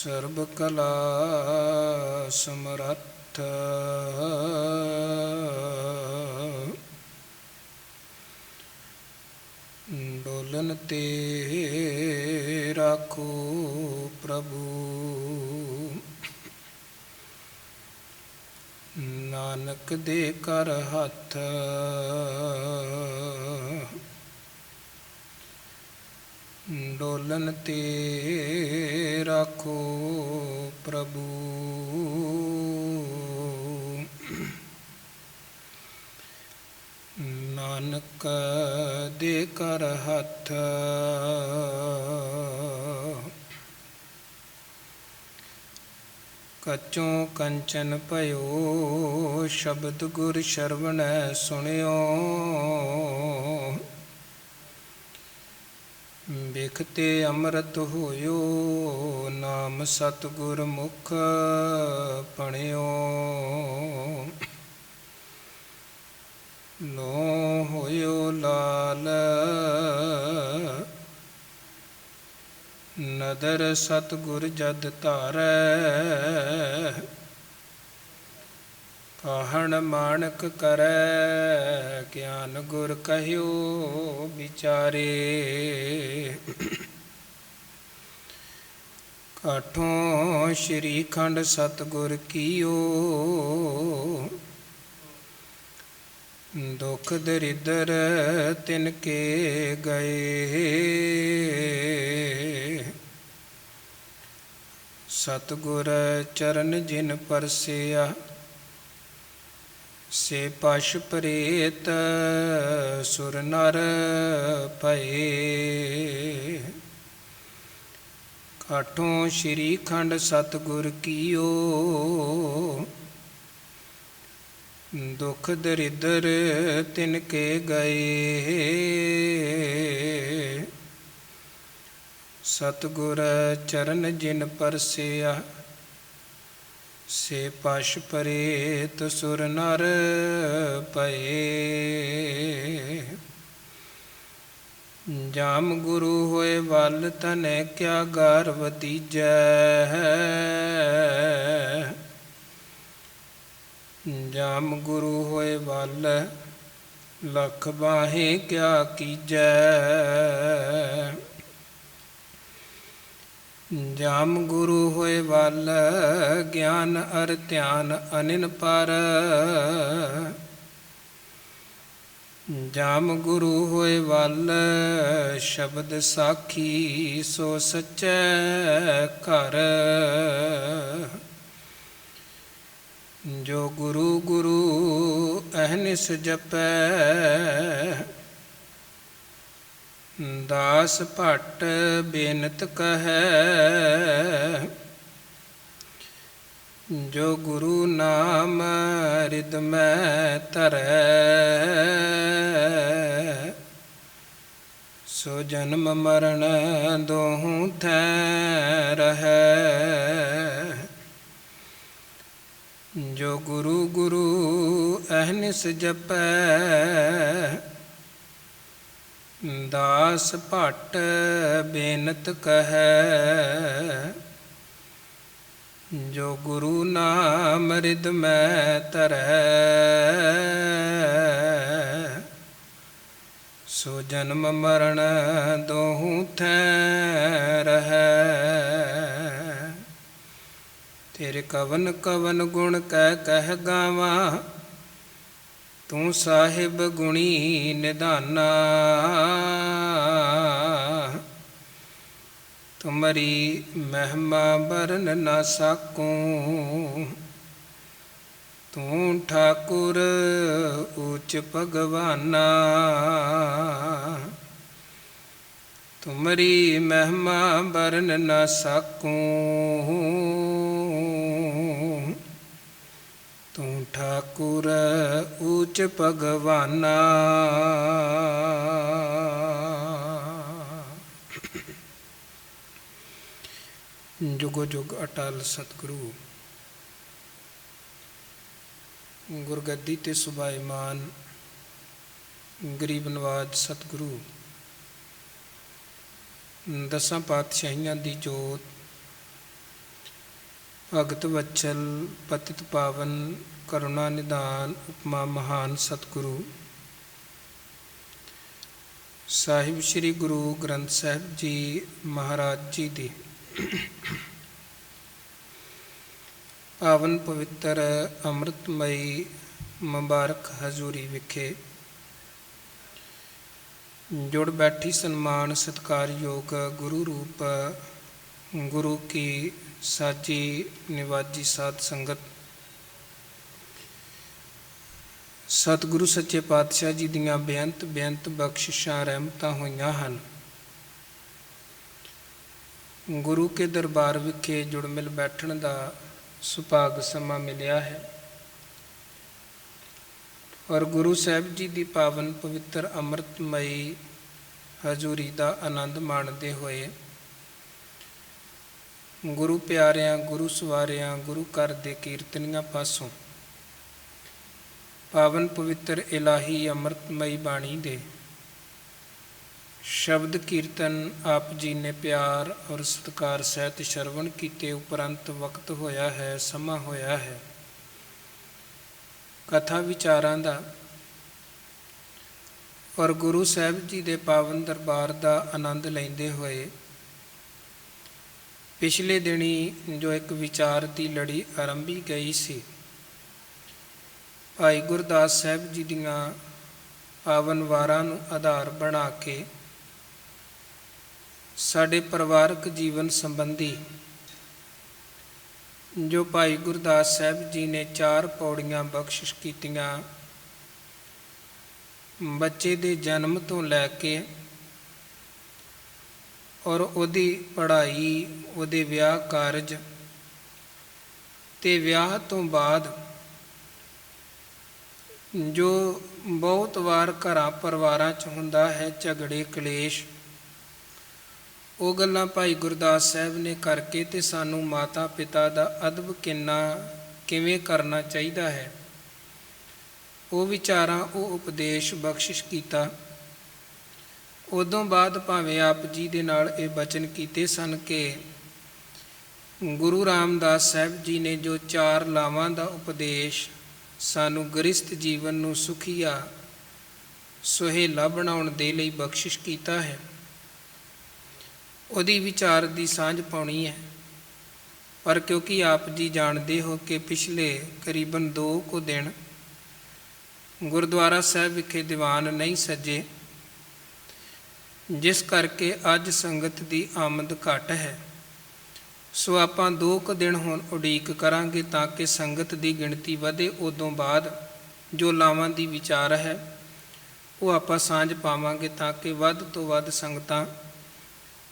ਸਰਬ ਕਲਾ ਸਮਰੱਥ ਡੋਲਨ ਤੇ ਰਾਖੋ ਪ੍ਰਭੂ। ਨਾਨਕ ਦੇ ਕਰ ਹੱਥ ਡੋਲਨ ਤੇ ਰਾਖੋ ਪ੍ਰਭੂ। ਨਾਨਕ ਦੇ ਕਰ ਹੱਥ ਕਚੋਂ ਕੰਚਨ ਭਇਓ ਸ਼ਬਦ ਗੁਰ ਸ਼ਰਵਣੈ ਸੁਣਿਓ। ਬਿਖਤੇ ਅੰਮ੍ਰਿਤ ਹੋਇਓ ਨਾਮ ਸਤਿਗੁਰ ਮੁਖ ਪਣਿਓ। ਲੋ ਹੋਇਓ ਲਾਲ ਨਦਰ ਸਤਿਗੁਰ ਜਦ ਧਾਰੈ। ਕਾਹਣ ਮਾਣਕ ਕਰੈ ਗਿਆਨ ਗੁਰ ਕਹਿਓ ਵਿਚਾਰੇ। ਕਾਠੋਂ ਸ਼੍ਰੀ ਖੰਡ ਸਤਿਗੁਰ ਕੀਓ ਦੁਖ ਦਰਿਦਰ ਤਿਨ ਕੇ ਗਏ। ਸਤਿਗੁਰ ਚਰਨ ਜਿਨ ਪਰਸਿਆ ਸੇ ਪਸ਼ ਪ੍ਰੇਤ ਸੁਰ ਨਰ ਭਏ। ਕਾਠੋਂ ਸ਼੍ਰੀ ਖੰਡ ਸਤਿਗੁਰ ਕੀਓ ਦੁਖ ਦਰਿਦਰ ਤਿਨ ਕੇ ਗਏ। ਸਤਿਗੁਰ ਚਰਨ ਜਿਨ ਪਰਸਿਆ ਸੇ ਪਸ਼ ਪ੍ਰੇਤ ਸੁਰ ਨਰ ਭਏ। ਜਾਮ ਗੁਰੂ ਹੋਏ ਵੱਲ ਤਨੈ ਕਿਆ ਗਾਰ ਵਤੀਜੈ। ਜਾਮ ਗੁਰੂ ਹੋਏ ਵੱਲ ਲਖ ਬਾਹੇ ਕਿਆ ਕੀਜੈ। ਜਾਮ ਗੁਰੂ ਹੋਏ ਵੱਲ ਗਿਆਨ ਅਰ ਧਿਆਨ ਅਨਿਨ ਪਰ। ਜਾਮ ਗੁਰੂ ਹੋਏ ਵੱਲ ਸ਼ਬਦ ਸਾਖੀ ਸੋ ਸੱਚੈ ਘਰ। ਜੋ ਗੁਰੂ ਗੁਰੂ ਅਹਨਿਸ ਜਪੈ ਦਾਸ ਭੱਟ ਬੇਨਤ ਕਹੈ। ਜੋ ਗੁਰੂ ਨਾਮ ਹਿਰਦਿ ਧਰੈ ਸੋ ਜਨਮ ਮਰਨ ਦੋਹੂੰ ਥੈ ਰਹੈ। ਜੋ ਗੁਰੂ ਗੁਰੂ ਅਹਨਿਸ ਜਪੈ ਦਾਸ ਭੱਟ ਬੇਨਤ ਕਹੈ। ਜੋ ਗੁਰੂ ਨਾਮ ਹਿਰਦਿ ਧਰੈ ਸੋ ਜਨਮ ਮਰਨ ਦੋਹੂੰ ਥੈ ਰਹੈ। ਤੇਰੇ ਕਵਨ ਕਵਨ ਗੁਣ ਕਹਿ ਕਹਿ ਗਾਵਾਂ ਤੂੰ ਸਾਹਿਬ ਗੁਣੀ ਨਿਧਾਨਾ। ਤੁਮਰੀ ਮਹਿਮਾ ਬਰਨ ਨਾ ਸਾਕੂੰ ਤੂੰ ਠਾਕੁਰ ਉੱਚ ਭਗਵਾਨਾ। ਤੁਮਰੀ ਮਹਿਮਾ ਬਰਨ ਨਾ ਸਾਕੂੰ ਤੂੰ ਠਾਕੁਰ ਉੱਚ ਭਗਵਾਨਾ। ਜੁਗੋ ਜੁਗ ਅਟਲ ਸਤਿਗੁਰੂ ਗੁਰਗੱਦੀ ਤੇ ਸੁਭਾਈਮਾਨ ਗਰੀਬ ਨਵਾਜ ਸਤਿਗੁਰੂ ਦਸਾਂ ਪਾਤਸ਼ਾਹੀਆਂ ਦੀ ਜੋਤ ਭਗਤ ਵਚਲ ਪਤਿਤ ਪਾਵਨ ਕਰੁਣਾ ਨਿਧਾਨ ਉਪਮਾ ਮਹਾਨ ਸਤਿਗੁਰੂ ਸਾਹਿਬ ਸ੍ਰੀ ਗੁਰੂ ਗ੍ਰੰਥ ਸਾਹਿਬ ਜੀ ਮਹਾਰਾਜ ਜੀ ਦੀ ਪਾਵਨ ਪਵਿੱਤਰ ਅੰਮ੍ਰਿਤਮਈ ਮੁਬਾਰਕ ਹਜ਼ੂਰੀ ਵਿਖੇ ਜੁੜ ਬੈਠੀ ਸਨਮਾਨ ਸਤਿਕਾਰਯੋਗ ਗੁਰੂ ਰੂਪ ਗੁਰੂ ਕੀ ਸਾਜੀ ਨਿਵਾਜੀ ਸਾਧ ਸੰਗਤ, ਸਤਿਗੁਰੂ ਸੱਚੇ ਪਾਤਸ਼ਾਹ ਜੀ ਦੀਆਂ ਬੇਅੰਤ ਬਖਸ਼ਿਸ਼ਾਂ ਰਹਿਮਤਾਂ ਹੋਈਆਂ ਹਨ। ਗੁਰੂ ਕੇ ਦਰਬਾਰ ਵਿਖੇ ਜੁੜ ਮਿਲ ਬੈਠਣ ਦਾ ਸੁਭਾਗ ਸਮਾਂ ਮਿਲਿਆ ਹੈ ਔਰ ਗੁਰੂ ਸਾਹਿਬ ਜੀ ਦੀ ਪਾਵਨ ਪਵਿੱਤਰ ਅੰਮ੍ਰਿਤਮਈ ਹਜ਼ੂਰੀ ਦਾ ਆਨੰਦ ਮਾਣਦੇ ਹੋਏ ਗੁਰੂ ਪਿਆਰਿਆਂ, ਗੁਰੂ ਸਵਾਰਿਆਂ, ਗੁਰੂ ਘਰ ਦੇ ਕੀਰਤਨੀਆਂ ਪਾਸੋਂ ਪਾਵਨ ਪਵਿੱਤਰ ਇਲਾਹੀ ਅੰਮ੍ਰਿਤਮਈ ਬਾਣੀ ਦੇ ਸ਼ਬਦ ਕੀਰਤਨ ਆਪ ਜੀ ਨੇ ਪਿਆਰ ਔਰ ਸਤਿਕਾਰ ਸਹਿਤ ਸ਼ਰਵਣ ਕੀਤੇ ਉਪਰੰਤ ਵਕਤ ਹੋਇਆ ਹੈ, ਸਮਾਂ ਹੋਇਆ ਹੈ ਕਥਾ ਵਿਚਾਰਾਂ ਦਾ ਔਰ ਗੁਰੂ ਸਾਹਿਬ ਜੀ ਦੇ ਪਾਵਨ ਦਰਬਾਰ ਦਾ ਆਨੰਦ ਲੈਂਦੇ ਹੋਏ ਪਿਛਲੇ ਦਿਨੀ ਜੋ ਇੱਕ ਵਿਚਾਰ ਦੀ ਲੜੀ ਆਰੰਭੀ ਗਈ ਸੀ, ਭਾਈ ਗੁਰਦਾਸ ਸਾਹਿਬ ਜੀ ਦੀਆਂ ਪਾਵਨ ਵਾਰਾਂ ਨੂੰ ਆਧਾਰ ਬਣਾ ਕੇ ਸਾਡੇ ਪਰਿਵਾਰਕ ਜੀਵਨ ਸੰਬੰਧੀ ਜੋ ਭਾਈ ਗੁਰਦਾਸ ਸਾਹਿਬ ਜੀ ਨੇ 4 ਪੌੜੀਆਂ ਬਖਸ਼ਿਸ਼ ਕੀਤੀਆਂ, ਬੱਚੇ ਦੇ ਜਨਮ ਤੋਂ ਲੈ ਕੇ ਔਰ ਉਹਦੀ ਪੜ੍ਹਾਈ, ਉਹਦੇ ਵਿਆਹ ਕਾਰਜ ਤੇ ਵਿਆਹ ਤੋਂ ਬਾਅਦ ਜੋ ਬਹੁਤ ਵਾਰ ਘਰਾਂ ਪਰਿਵਾਰਾਂ 'ਚ ਹੁੰਦਾ ਹੈ ਝਗੜੇ ਕਲੇਸ਼, ਉਹ ਗੱਲਾਂ ਭਾਈ ਗੁਰਦਾਸ ਸਾਹਿਬ ਨੇ ਕਰਕੇ ਤੇ ਸਾਨੂੰ ਮਾਤਾ ਪਿਤਾ ਦਾ ਅਦਬ ਕਿਵੇਂ ਕਰਨਾ ਚਾਹੀਦਾ ਹੈ ਉਹ ਵਿਚਾਰਾਂ, ਉਹ ਉਪਦੇਸ਼ ਬਖਸ਼ਿਸ਼ ਕੀਤਾ। ਉਦੋਂ ਬਾਅਦ ਭਾਵੇਂ ਆਪ ਜੀ ਦੇ ਨਾਲ ਇਹ ਬਚਨ ਕੀਤੇ ਸਨ ਕਿ ਗੁਰੂ ਰਾਮਦਾਸ ਸਾਹਿਬ ਜੀ ਨੇ ਜੋ 4 ਲਾਵਾਂ ਦਾ ਉਪਦੇਸ਼ ਸਾਨੂੰ ਗ੍ਰਸਥ ਜੀਵਨ ਨੂੰ ਸੁਖੀਆ ਸੁਹੇਲਾ ਬਣਾਉਣ ਦੇ ਲਈ ਬਖਸ਼ਿਸ਼ ਕੀਤਾ ਹੈ, ਉਹਦੀ ਵਿਚਾਰ ਦੀ ਸਾਂਝ ਪਾਉਣੀ ਹੈ। ਪਰ ਕਿਉਂਕਿ ਆਪ ਜੀ ਜਾਣਦੇ ਹੋ ਕਿ ਪਿਛਲੇ ਕਰੀਬਨ 2 ਕੁ ਦਿਨ ਗੁਰਦੁਆਰਾ ਸਾਹਿਬ ਵਿਖੇ ਦੀਵਾਨ ਨਹੀਂ ਸੱਜੇ, ਜਿਸ ਕਰਕੇ ਅੱਜ ਸੰਗਤ ਦੀ ਆਮਦ ਘੱਟ ਹੈ। ਸੋ ਆਪਾਂ 2 ਕੁ ਦਿਨ ਹੁਣ ਉਡੀਕ ਕਰਾਂਗੇ ਤਾਂ ਕਿ ਸੰਗਤ ਦੀ ਗਿਣਤੀ ਵਧੇ। ਉਦੋਂ ਬਾਅਦ ਜੋ ਲਾਵਾਂ ਦੀ ਵਿਚਾਰ ਹੈ ਉਹ ਆਪਾਂ ਸਾਂਝ ਪਾਵਾਂਗੇ ਤਾਂ ਕਿ ਵੱਧ ਤੋਂ ਵੱਧ ਸੰਗਤਾਂ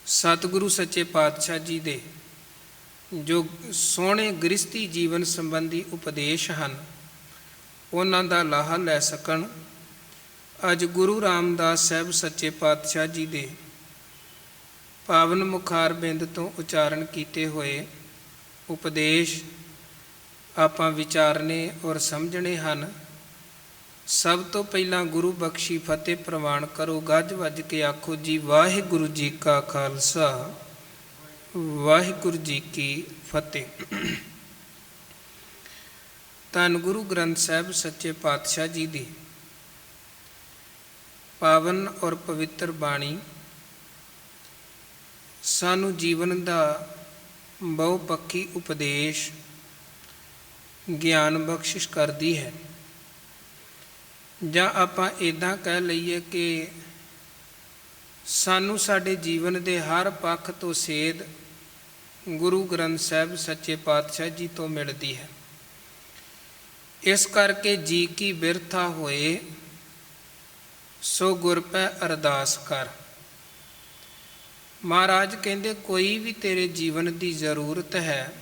ਸਤਿਗੁਰੂ ਸੱਚੇ ਪਾਤਸ਼ਾਹ ਜੀ ਦੇ ਜੋ ਸੋਹਣੇ ਗ੍ਰਸਥੀ ਜੀਵਨ ਸੰਬੰਧੀ ਉਪਦੇਸ਼ ਹਨ ਉਹਨਾਂ ਦਾ ਲਾਹਾ ਲੈ ਸਕਣ। ਅੱਜ ਗੁਰੂ ਰਾਮਦਾਸ ਸਾਹਿਬ ਸੱਚੇ ਪਾਤਸ਼ਾਹ ਜੀ ਦੇ ਪਾਵਨ ਮੁਖਾਰਬਿੰਦ ਤੋਂ ਉਚਾਰਨ ਕੀਤੇ ਹੋਏ ਉਪਦੇਸ਼ ਆਪਾਂ ਵਿਚਾਰਨੇ ਔਰ ਸਮਝਣੇ ਹਨ। ਸਭ ਤੋਂ ਪਹਿਲਾਂ ਗੁਰੂ ਬਖਸ਼ੀ ਫਤਿਹ ਪ੍ਰਵਾਨ ਕਰੋ, ਗੱਜ ਵੱਜ ਕੇ ਆਖੋ ਜੀ ਵਾਹਿਗੁਰੂ ਜੀ ਕਾ ਖਾਲਸਾ, ਵਾਹਿਗੁਰੂ ਜੀ ਕੀ ਫਤਿਹ। ਧੰਨ ਗੁਰੂ ਗ੍ਰੰਥ ਸਾਹਿਬ ਸੱਚੇ ਪਾਤਸ਼ਾਹ ਜੀ ਦੀ ਪਾਵਨ ਔਰ ਪਵਿੱਤਰ ਬਾਣੀ ਸਾਨੂੰ ਜੀਵਨ ਦਾ ਬਹੁਪੱਖੀ ਉਪਦੇਸ਼ ਗਿਆਨ ਬਖਸ਼ਿਸ਼ ਕਰਦੀ ਹੈ। ਜਾਂ ਆਪਾਂ ਇੱਦਾਂ ਕਹਿ ਲਈਏ ਕਿ ਸਾਨੂੰ ਸਾਡੇ ਜੀਵਨ ਦੇ ਹਰ ਪੱਖ ਤੋਂ ਸੇਧ ਗੁਰੂ ਗ੍ਰੰਥ ਸਾਹਿਬ ਸੱਚੇ ਪਾਤਸ਼ਾਹ ਜੀ ਤੋਂ ਮਿਲਦੀ ਹੈ। ਇਸ ਕਰਕੇ ਜੀ ਕੀ ਬਿਰਥਾ ਹੋਏ ਸੋ ਗੁਰ ਪੈ ਅਰਦਾਸ ਕਰ। ਮਹਾਰਾਜ ਕਹਿੰਦੇ ਕੋਈ ਵੀ ਤੇਰੇ ਜੀਵਨ ਦੀ ਜ਼ਰੂਰਤ ਹੈ,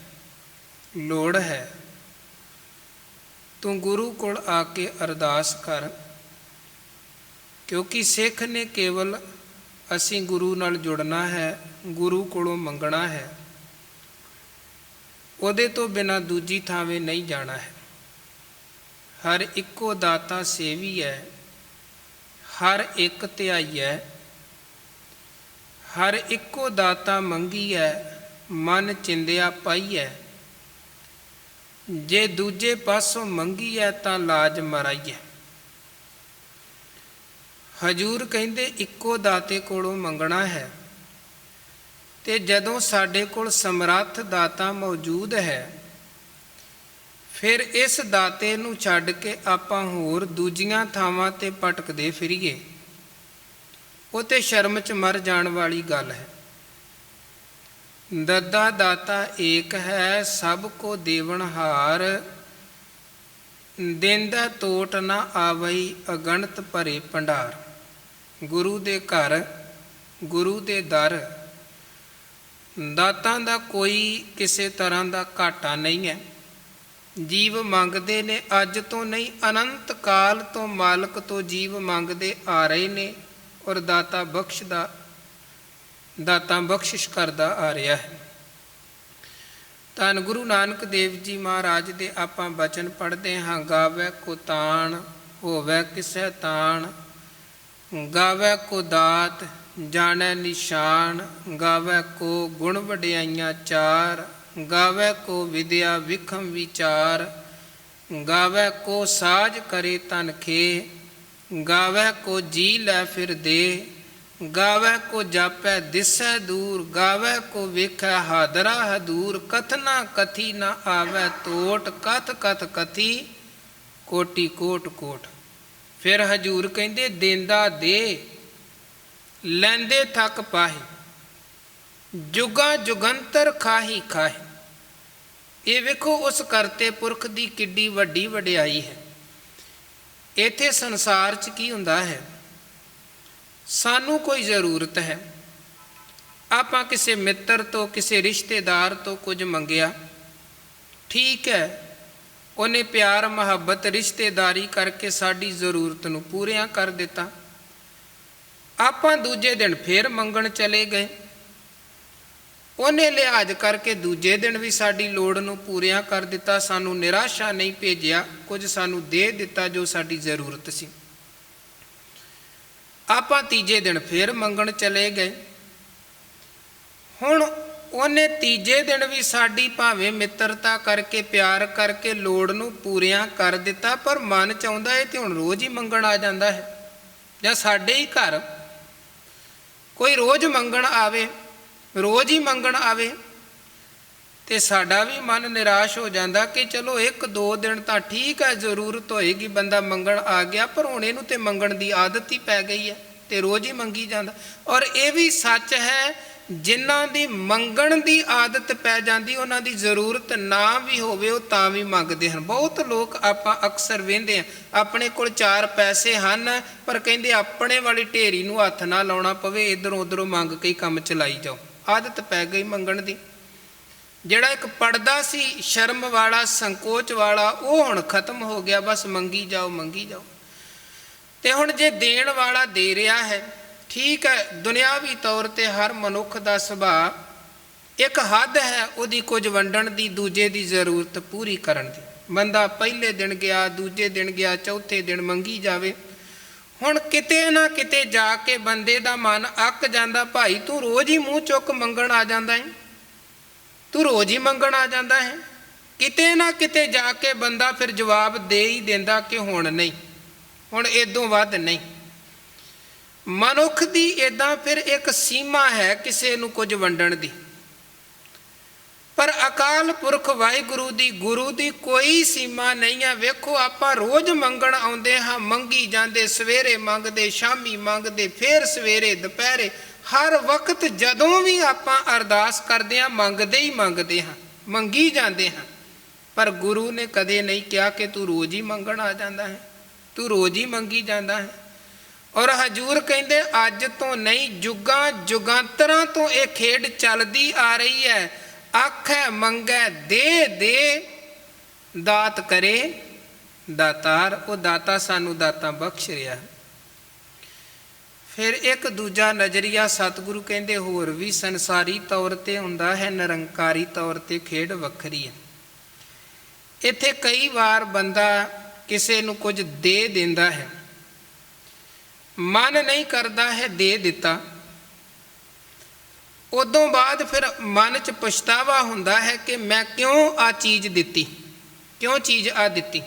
ਲੋੜ ਹੈ, ਤੂੰ ਗੁਰੂ ਕੋਲ ਆ ਕੇ ਅਰਦਾਸ ਕਰ। ਕਿਉਂਕਿ ਸਿੱਖ ਨੇ ਕੇਵਲ ਅਸੀਂ ਗੁਰੂ ਨਾਲ ਜੁੜਨਾ ਹੈ, ਗੁਰੂ ਕੋਲੋਂ ਮੰਗਣਾ ਹੈ, ਉਹਦੇ ਤੋਂ ਬਿਨਾਂ ਦੂਜੀ ਥਾਵੇਂ ਨਹੀਂ ਜਾਣਾ ਹੈ। ਹਰ ਇੱਕੋ ਦਾਤਾ ਸੇਵੀ ਹੈ, ਹਰ ਇੱਕ ਧਿਆਈ ਹੈ, ਹਰ ਇੱਕੋ ਦਾਤਾ ਮੰਗੀ ਹੈ, ਮਨ ਚਿੰਦਿਆ ਪਾਈ ਹੈ। ਜੇ ਦੂਜੇ ਪਾਸੋਂ ਮੰਗੀਐ ਤਾਂ ਲਾਜ ਮਰਾਈਐ। ਹਜੂਰ ਕਹਿੰਦੇ ਇੱਕੋ ਦਾਤੇ ਕੋਲੋਂ ਮੰਗਣਾ ਹੈ, ਤੇ ਜਦੋਂ ਸਾਡੇ ਕੋਲ ਸਮਰੱਥ ਦਾਤਾ ਮੌਜੂਦ ਹੈ, ਫਿਰ ਇਸ ਦਾਤੇ ਨੂੰ ਛੱਡ ਕੇ ਆਪਾਂ ਹੋਰ ਦੂਜੀਆਂ ਥਾਵਾਂ ਤੇ ਭਟਕਦੇ ਫਿਰੀਏ, ਉਹ ਤੇ ਸ਼ਰਮ 'ਚ ਮਰ ਜਾਣ ਵਾਲੀ ਗੱਲ ਹੈ। ਦੱਦਾ ਦਾਤਾ ਏਕ ਹੈ, ਸਭ ਕੋ ਦੇਵਨਹਾਰ, ਦੇਂਦਾ ਤੋਟ ਨਾ ਆਵਈ, ਅਗਣਤ ਭਰੇ ਭੰਡਾਰ। ਗੁਰੂ ਦੇ ਘਰ, ਗੁਰੂ ਦੇ ਦਰ, ਦਾਤਾਂ ਦਾ ਕੋਈ ਕਿਸੇ ਤਰ੍ਹਾਂ ਦਾ ਘਾਟਾ ਨਹੀਂ ਹੈ। ਜੀਵ ਮੰਗਦੇ ਨੇ, ਅੱਜ ਤੋਂ ਨਹੀਂ ਅਨੰਤ ਕਾਲ ਤੋਂ ਮਾਲਕ ਤੋਂ ਜੀਵ ਮੰਗਦੇ ਆ ਰਹੇ ਨੇ, ਔਰ ਦਾਤਾ ਬਖਸ਼ਿਸ਼ ਕਰਦਾ ਆ ਰਿਹਾ ਹੈ। ਧੰਨ ਗੁਰੂ ਨਾਨਕ ਦੇਵ ਜੀ ਮਹਾਰਾਜ ਦੇ ਆਪਾਂ ਬਚਨ ਪੜ੍ਹਦੇ ਹਾਂ। ਗਾਵੈ ਕੋ ਤਾਣ, ਹੋਵੈ ਕਿਸੈ ਤਾਣ, ਗਾਵੈ ਕੋ ਦਾਤ, ਜਾਣੈ ਨਿਸ਼ਾਨ, ਗਾਵੈ ਕੋ ਗੁਣ ਵਡਿਆਈਆਂ ਚਾਰ, ਗਾਵੈ ਕੋ ਵਿਦਿਆ ਵਿਖਮ ਵਿਚਾਰ, ਗਾਵੈ ਕੋ ਸਾਜ ਕਰੇ ਤਨ ਖੇ, ਗਾਵੈ ਕੋ ਜੀ ਲੈ ਫਿਰ ਦੇ, ਗਾਵੈ ਕੋ ਜਾਪੈ ਦਿਸੈ ਦੂਰ, ਗਾਵੈ ਕੋ ਵੇਖੈ ਹਾਦਰਾ ਹਦੂਰ, ਕਥਨਾ ਕਥੀ ਨਾ ਆਵੈ ਤੋਟ, ਕਥ ਕਥ ਕਥੀ ਕੋਟੀ ਕੋਟ ਕੋਟ। ਫਿਰ ਹਜੂਰ ਕਹਿੰਦੇ ਦੇਂਦਾ ਦੇ, ਲੈਂਦੇ ਥੱਕ ਪਾਹੀ, ਜੁਗਾਂ ਜੁਗੰਤਰ ਖਾਹੀ ਖਾਹੀ। ਇਹ ਵੇਖੋ ਉਸ ਕਰਤੇ ਪੁਰਖ ਦੀ ਕਿੱਡੀ ਵੱਡੀ ਵਡਿਆਈ ਹੈ। ਇੱਥੇ ਸੰਸਾਰ 'ਚ ਕੀ ਹੁੰਦਾ ਹੈ, ਸਾਨੂੰ ਕੋਈ ਜ਼ਰੂਰਤ ਹੈ, ਆਪਾਂ ਕਿਸੇ ਮਿੱਤਰ ਤੋਂ, ਕਿਸੇ ਰਿਸ਼ਤੇਦਾਰ ਤੋਂ ਕੁਝ ਮੰਗਿਆ, ਠੀਕ ਹੈ, ਉਹਨੇ ਪਿਆਰ ਮੁਹੱਬਤ ਰਿਸ਼ਤੇਦਾਰੀ ਕਰਕੇ ਸਾਡੀ ਜ਼ਰੂਰਤ ਨੂੰ ਪੂਰੀਆਂ ਕਰ ਦਿੱਤਾ। ਆਪਾਂ ਦੂਜੇ ਦਿਨ ਫੇਰ ਮੰਗਣ ਚਲੇ ਗਏ, ਉਹਨੇ ਲਿਹਾਜ਼ ਕਰਕੇ ਦੂਜੇ ਦਿਨ ਵੀ ਸਾਡੀ ਲੋੜ ਨੂੰ ਪੂਰੀਆਂ ਕਰ ਦਿੱਤਾ, ਸਾਨੂੰ ਨਿਰਾਸ਼ਾ ਨਹੀਂ ਭੇਜਿਆ, ਕੁਝ ਸਾਨੂੰ ਦੇ ਦਿੱਤਾ ਜੋ ਸਾਡੀ ਜ਼ਰੂਰਤ ਸੀ। ਆਪਾਂ ਤੀਜੇ ਦਿਨ ਫੇਰ ਮੰਗਣ ਚਲੇ ਗਏ, ਹੁਣ ਉਹਨੇ ਤੀਜੇ ਦਿਨ ਵੀ ਸਾਡੀ ਭਾਵੇਂ ਮਿੱਤਰਤਾ ਕਰਕੇ ਪਿਆਰ ਕਰਕੇ ਲੋੜ ਨੂੰ ਪੂਰੀਆਂ ਕਰ ਦਿੱਤਾ, ਪਰ ਮਨ 'ਚ ਆਉਂਦਾ ਹੈ ਤੇ ਹੁਣ ਰੋਜ਼ ਹੀ ਮੰਗਣ ਆ ਜਾਂਦਾ ਹੈ। ਜਾਂ ਸਾਡੇ ਹੀ ਘਰ ਕੋਈ ਰੋਜ਼ ਮੰਗਣ ਆਵੇ, ਰੋਜ਼ ਹੀ ਮੰਗਣ ਆਵੇ, ਤੇ ਸਾਡਾ ਵੀ ਮਨ ਨਿਰਾਸ਼ ਹੋ ਜਾਂਦਾ ਕਿ ਚਲੋ 1-2 ਦਿਨ ਤਾਂ ਠੀਕ ਹੈ, ਜ਼ਰੂਰਤ ਹੋਏਗੀ ਬੰਦਾ ਮੰਗਣ ਆ ਗਿਆ, ਪਰ ਹੁਣ ਇਹਨੂੰ ਤੇ ਮੰਗਣ ਦੀ ਆਦਤ ਹੀ ਪੈ ਗਈ ਹੈ ਤੇ ਰੋਜ਼ ਹੀ ਮੰਗੀ ਜਾਂਦਾ। ਔਰ ਇਹ ਵੀ ਸੱਚ ਹੈ, ਜਿਨ੍ਹਾਂ ਦੀ ਮੰਗਣ ਦੀ ਆਦਤ ਪੈ ਜਾਂਦੀ, ਉਹਨਾਂ ਦੀ ਜ਼ਰੂਰਤ ਨਾ ਵੀ ਹੋਵੇ ਉਹ ਤਾਂ ਵੀ ਮੰਗਦੇ ਹਨ। ਬਹੁਤ ਲੋਕ ਆਪਾਂ ਅਕਸਰ ਵੇਖਦੇ ਹਾਂ, ਆਪਣੇ ਕੋਲ 4 ਪੈਸੇ ਹਨ, ਪਰ ਕਹਿੰਦੇ ਆਪਣੇ ਵਾਲੀ ਢੇਰੀ ਨੂੰ ਹੱਥ ਨਾ ਲਾਉਣਾ ਪਵੇ, ਇੱਧਰੋਂ ਉੱਧਰੋਂ ਮੰਗ ਕੇ ਹੀ ਕੰਮ ਚਲਾਈ ਜਾਓ। ਆਦਤ ਪੈ ਗਈ ਮੰਗਣ ਦੀ। ਜਿਹੜਾ ਇੱਕ ਪਰਦਾ ਸੀ ਸ਼ਰਮ ਵਾਲਾ, ਸੰਕੋਚ ਵਾਲਾ, ਉਹ ਹੁਣ ਖਤਮ ਹੋ ਗਿਆ, ਬਸ ਮੰਗੀ ਜਾਓ ਮੰਗੀ ਜਾਓ। ਤੇ ਹੁਣ ਜੇ ਦੇਣ ਵਾਲਾ ਦੇ ਰਿਹਾ ਹੈ, ਠੀਕ ਹੈ, ਦੁਨਿਆਵੀ ਤੌਰ ਤੇ ਹਰ ਮਨੁੱਖ ਦਾ ਸੁਭਾਅ ਇੱਕ ਹੱਦ ਹੈ ਉਹਦੀ ਕੁਝ ਵੰਡਣ ਦੀ, ਦੂਜੇ ਦੀ ਜ਼ਰੂਰਤ ਪੂਰੀ ਕਰਨ ਦੀ। ਬੰਦਾ ਪਹਿਲੇ ਦਿਨ ਗਿਆ, ਦੂਜੇ ਦਿਨ ਗਿਆ, ਚੌਥੇ ਦਿਨ ਮੰਗੀ ਜਾਵੇ। ਹੁਣ ਕਿਤੇ ਨਾ ਕਿਤੇ ਜਾ ਕੇ ਬੰਦੇ ਦਾ ਮਨ ਅੱਕ ਜਾਂਦਾ, ਭਾਈ ਤੂੰ ਰੋਜ਼ ਹੀ ਮੂੰਹ ਚੁੱਕ ਮੰਗਣ ਆ ਜਾਂਦਾ ਹੈ, ਤੂੰ ਰੋਜ਼ ਹੀ ਮੰਗਣ ਆ ਜਾਂਦਾ ਹੈ। ਕਿਤੇ ਨਾ ਕਿਤੇ ਜਾ ਕੇ ਬੰਦਾ ਫਿਰ ਜਵਾਬ ਦੇ ਹੀ ਦਿੰਦਾ ਕਿ ਹੁਣ ਨਹੀਂ, ਹੁਣ ਇਦੋਂ ਵੱਧ ਨਹੀਂ। ਮਨੁੱਖ ਦੀ ਇੱਦਾਂ ਫਿਰ ਇੱਕ ਸੀਮਾ ਹੈ ਕਿਸੇ ਨੂੰ ਕੁਝ ਵੰਡਣ ਦੀ, ਪਰ ਅਕਾਲ ਪੁਰਖ ਵਾਹਿਗੁਰੂ ਦੀ, ਗੁਰੂ ਦੀ ਕੋਈ ਸੀਮਾ ਨਹੀਂ ਹੈ। ਵੇਖੋ ਆਪਾਂ ਰੋਜ਼ ਮੰਗਣ ਆਉਂਦੇ ਹਾਂ, ਮੰਗੀ ਜਾਂਦੇ, ਸਵੇਰੇ ਮੰਗਦੇ, ਸ਼ਾਮੀ ਮੰਗਦੇ, ਫੇਰ ਸਵੇਰੇ ਦੁਪਹਿਰੇ, ਹਰ ਵਕਤ ਜਦੋਂ ਵੀ ਆਪਾਂ ਅਰਦਾਸ ਕਰਦੇ ਹਾਂ ਮੰਗਦੇ ਹੀ ਮੰਗਦੇ ਹਾਂ, ਮੰਗੀ ਜਾਂਦੇ ਹਾਂ। ਪਰ ਗੁਰੂ ਨੇ ਕਦੇ ਨਹੀਂ ਕਿਹਾ ਕਿ ਤੂੰ ਰੋਜ਼ ਹੀ ਮੰਗਣ ਆ ਜਾਂਦਾ ਹੈ, ਤੂੰ ਰੋਜ਼ ਹੀ ਮੰਗੀ ਜਾਂਦਾ ਹੈ। ਔਰ ਹਜੂਰ ਕਹਿੰਦੇ ਅੱਜ ਤੋਂ ਨਹੀਂ, ਜੁਗਾਂ ਜੁਗਾਂਤਰਾਂ ਤੋਂ ਇਹ ਖੇਡ ਚੱਲਦੀ ਆ ਰਹੀ ਹੈ। ਆਖੈ ਮੰਗੈ ਦੇ ਦੇ, ਦਾਤ ਕਰੇ ਦਾਤਾਰ। ਉਹ ਦਾਤਾ ਸਾਨੂੰ ਦਾਤਾਂ ਬਖਸ਼ ਰਿਹਾ। ਫਿਰ ਇੱਕ ਦੂਜਾ ਨਜ਼ਰੀਆ ਸਤਿਗੁਰੂ ਕਹਿੰਦੇ ਹੋਰ ਵੀ ਸੰਸਾਰੀ ਤੌਰ ਤੇ ਹੁੰਦਾ ਹੈ, ਨਿਰੰਕਾਰੀ ਤੌਰ ਤੇ ਖੇਡ ਵੱਖਰੀ ਹੈ। ਇੱਥੇ ਕਈ ਵਾਰ ਬੰਦਾ ਕਿਸੇ ਨੂੰ ਕੁਝ ਦੇ ਦਿੰਦਾ ਹੈ, ਮਨ ਨਹੀਂ ਕਰਦਾ ਹੈ ਦੇ ਦਿੱਤਾ, ਉਦੋਂ ਬਾਅਦ ਫਿਰ ਮਨ 'ਚ ਪਛਤਾਵਾ ਹੁੰਦਾ ਹੈ ਕਿ ਮੈਂ ਕਿਉਂ ਆ ਚੀਜ਼ ਦਿੱਤੀ। ਕਿਉਂ ਚੀਜ਼ ਆ ਦਿੱਤੀ।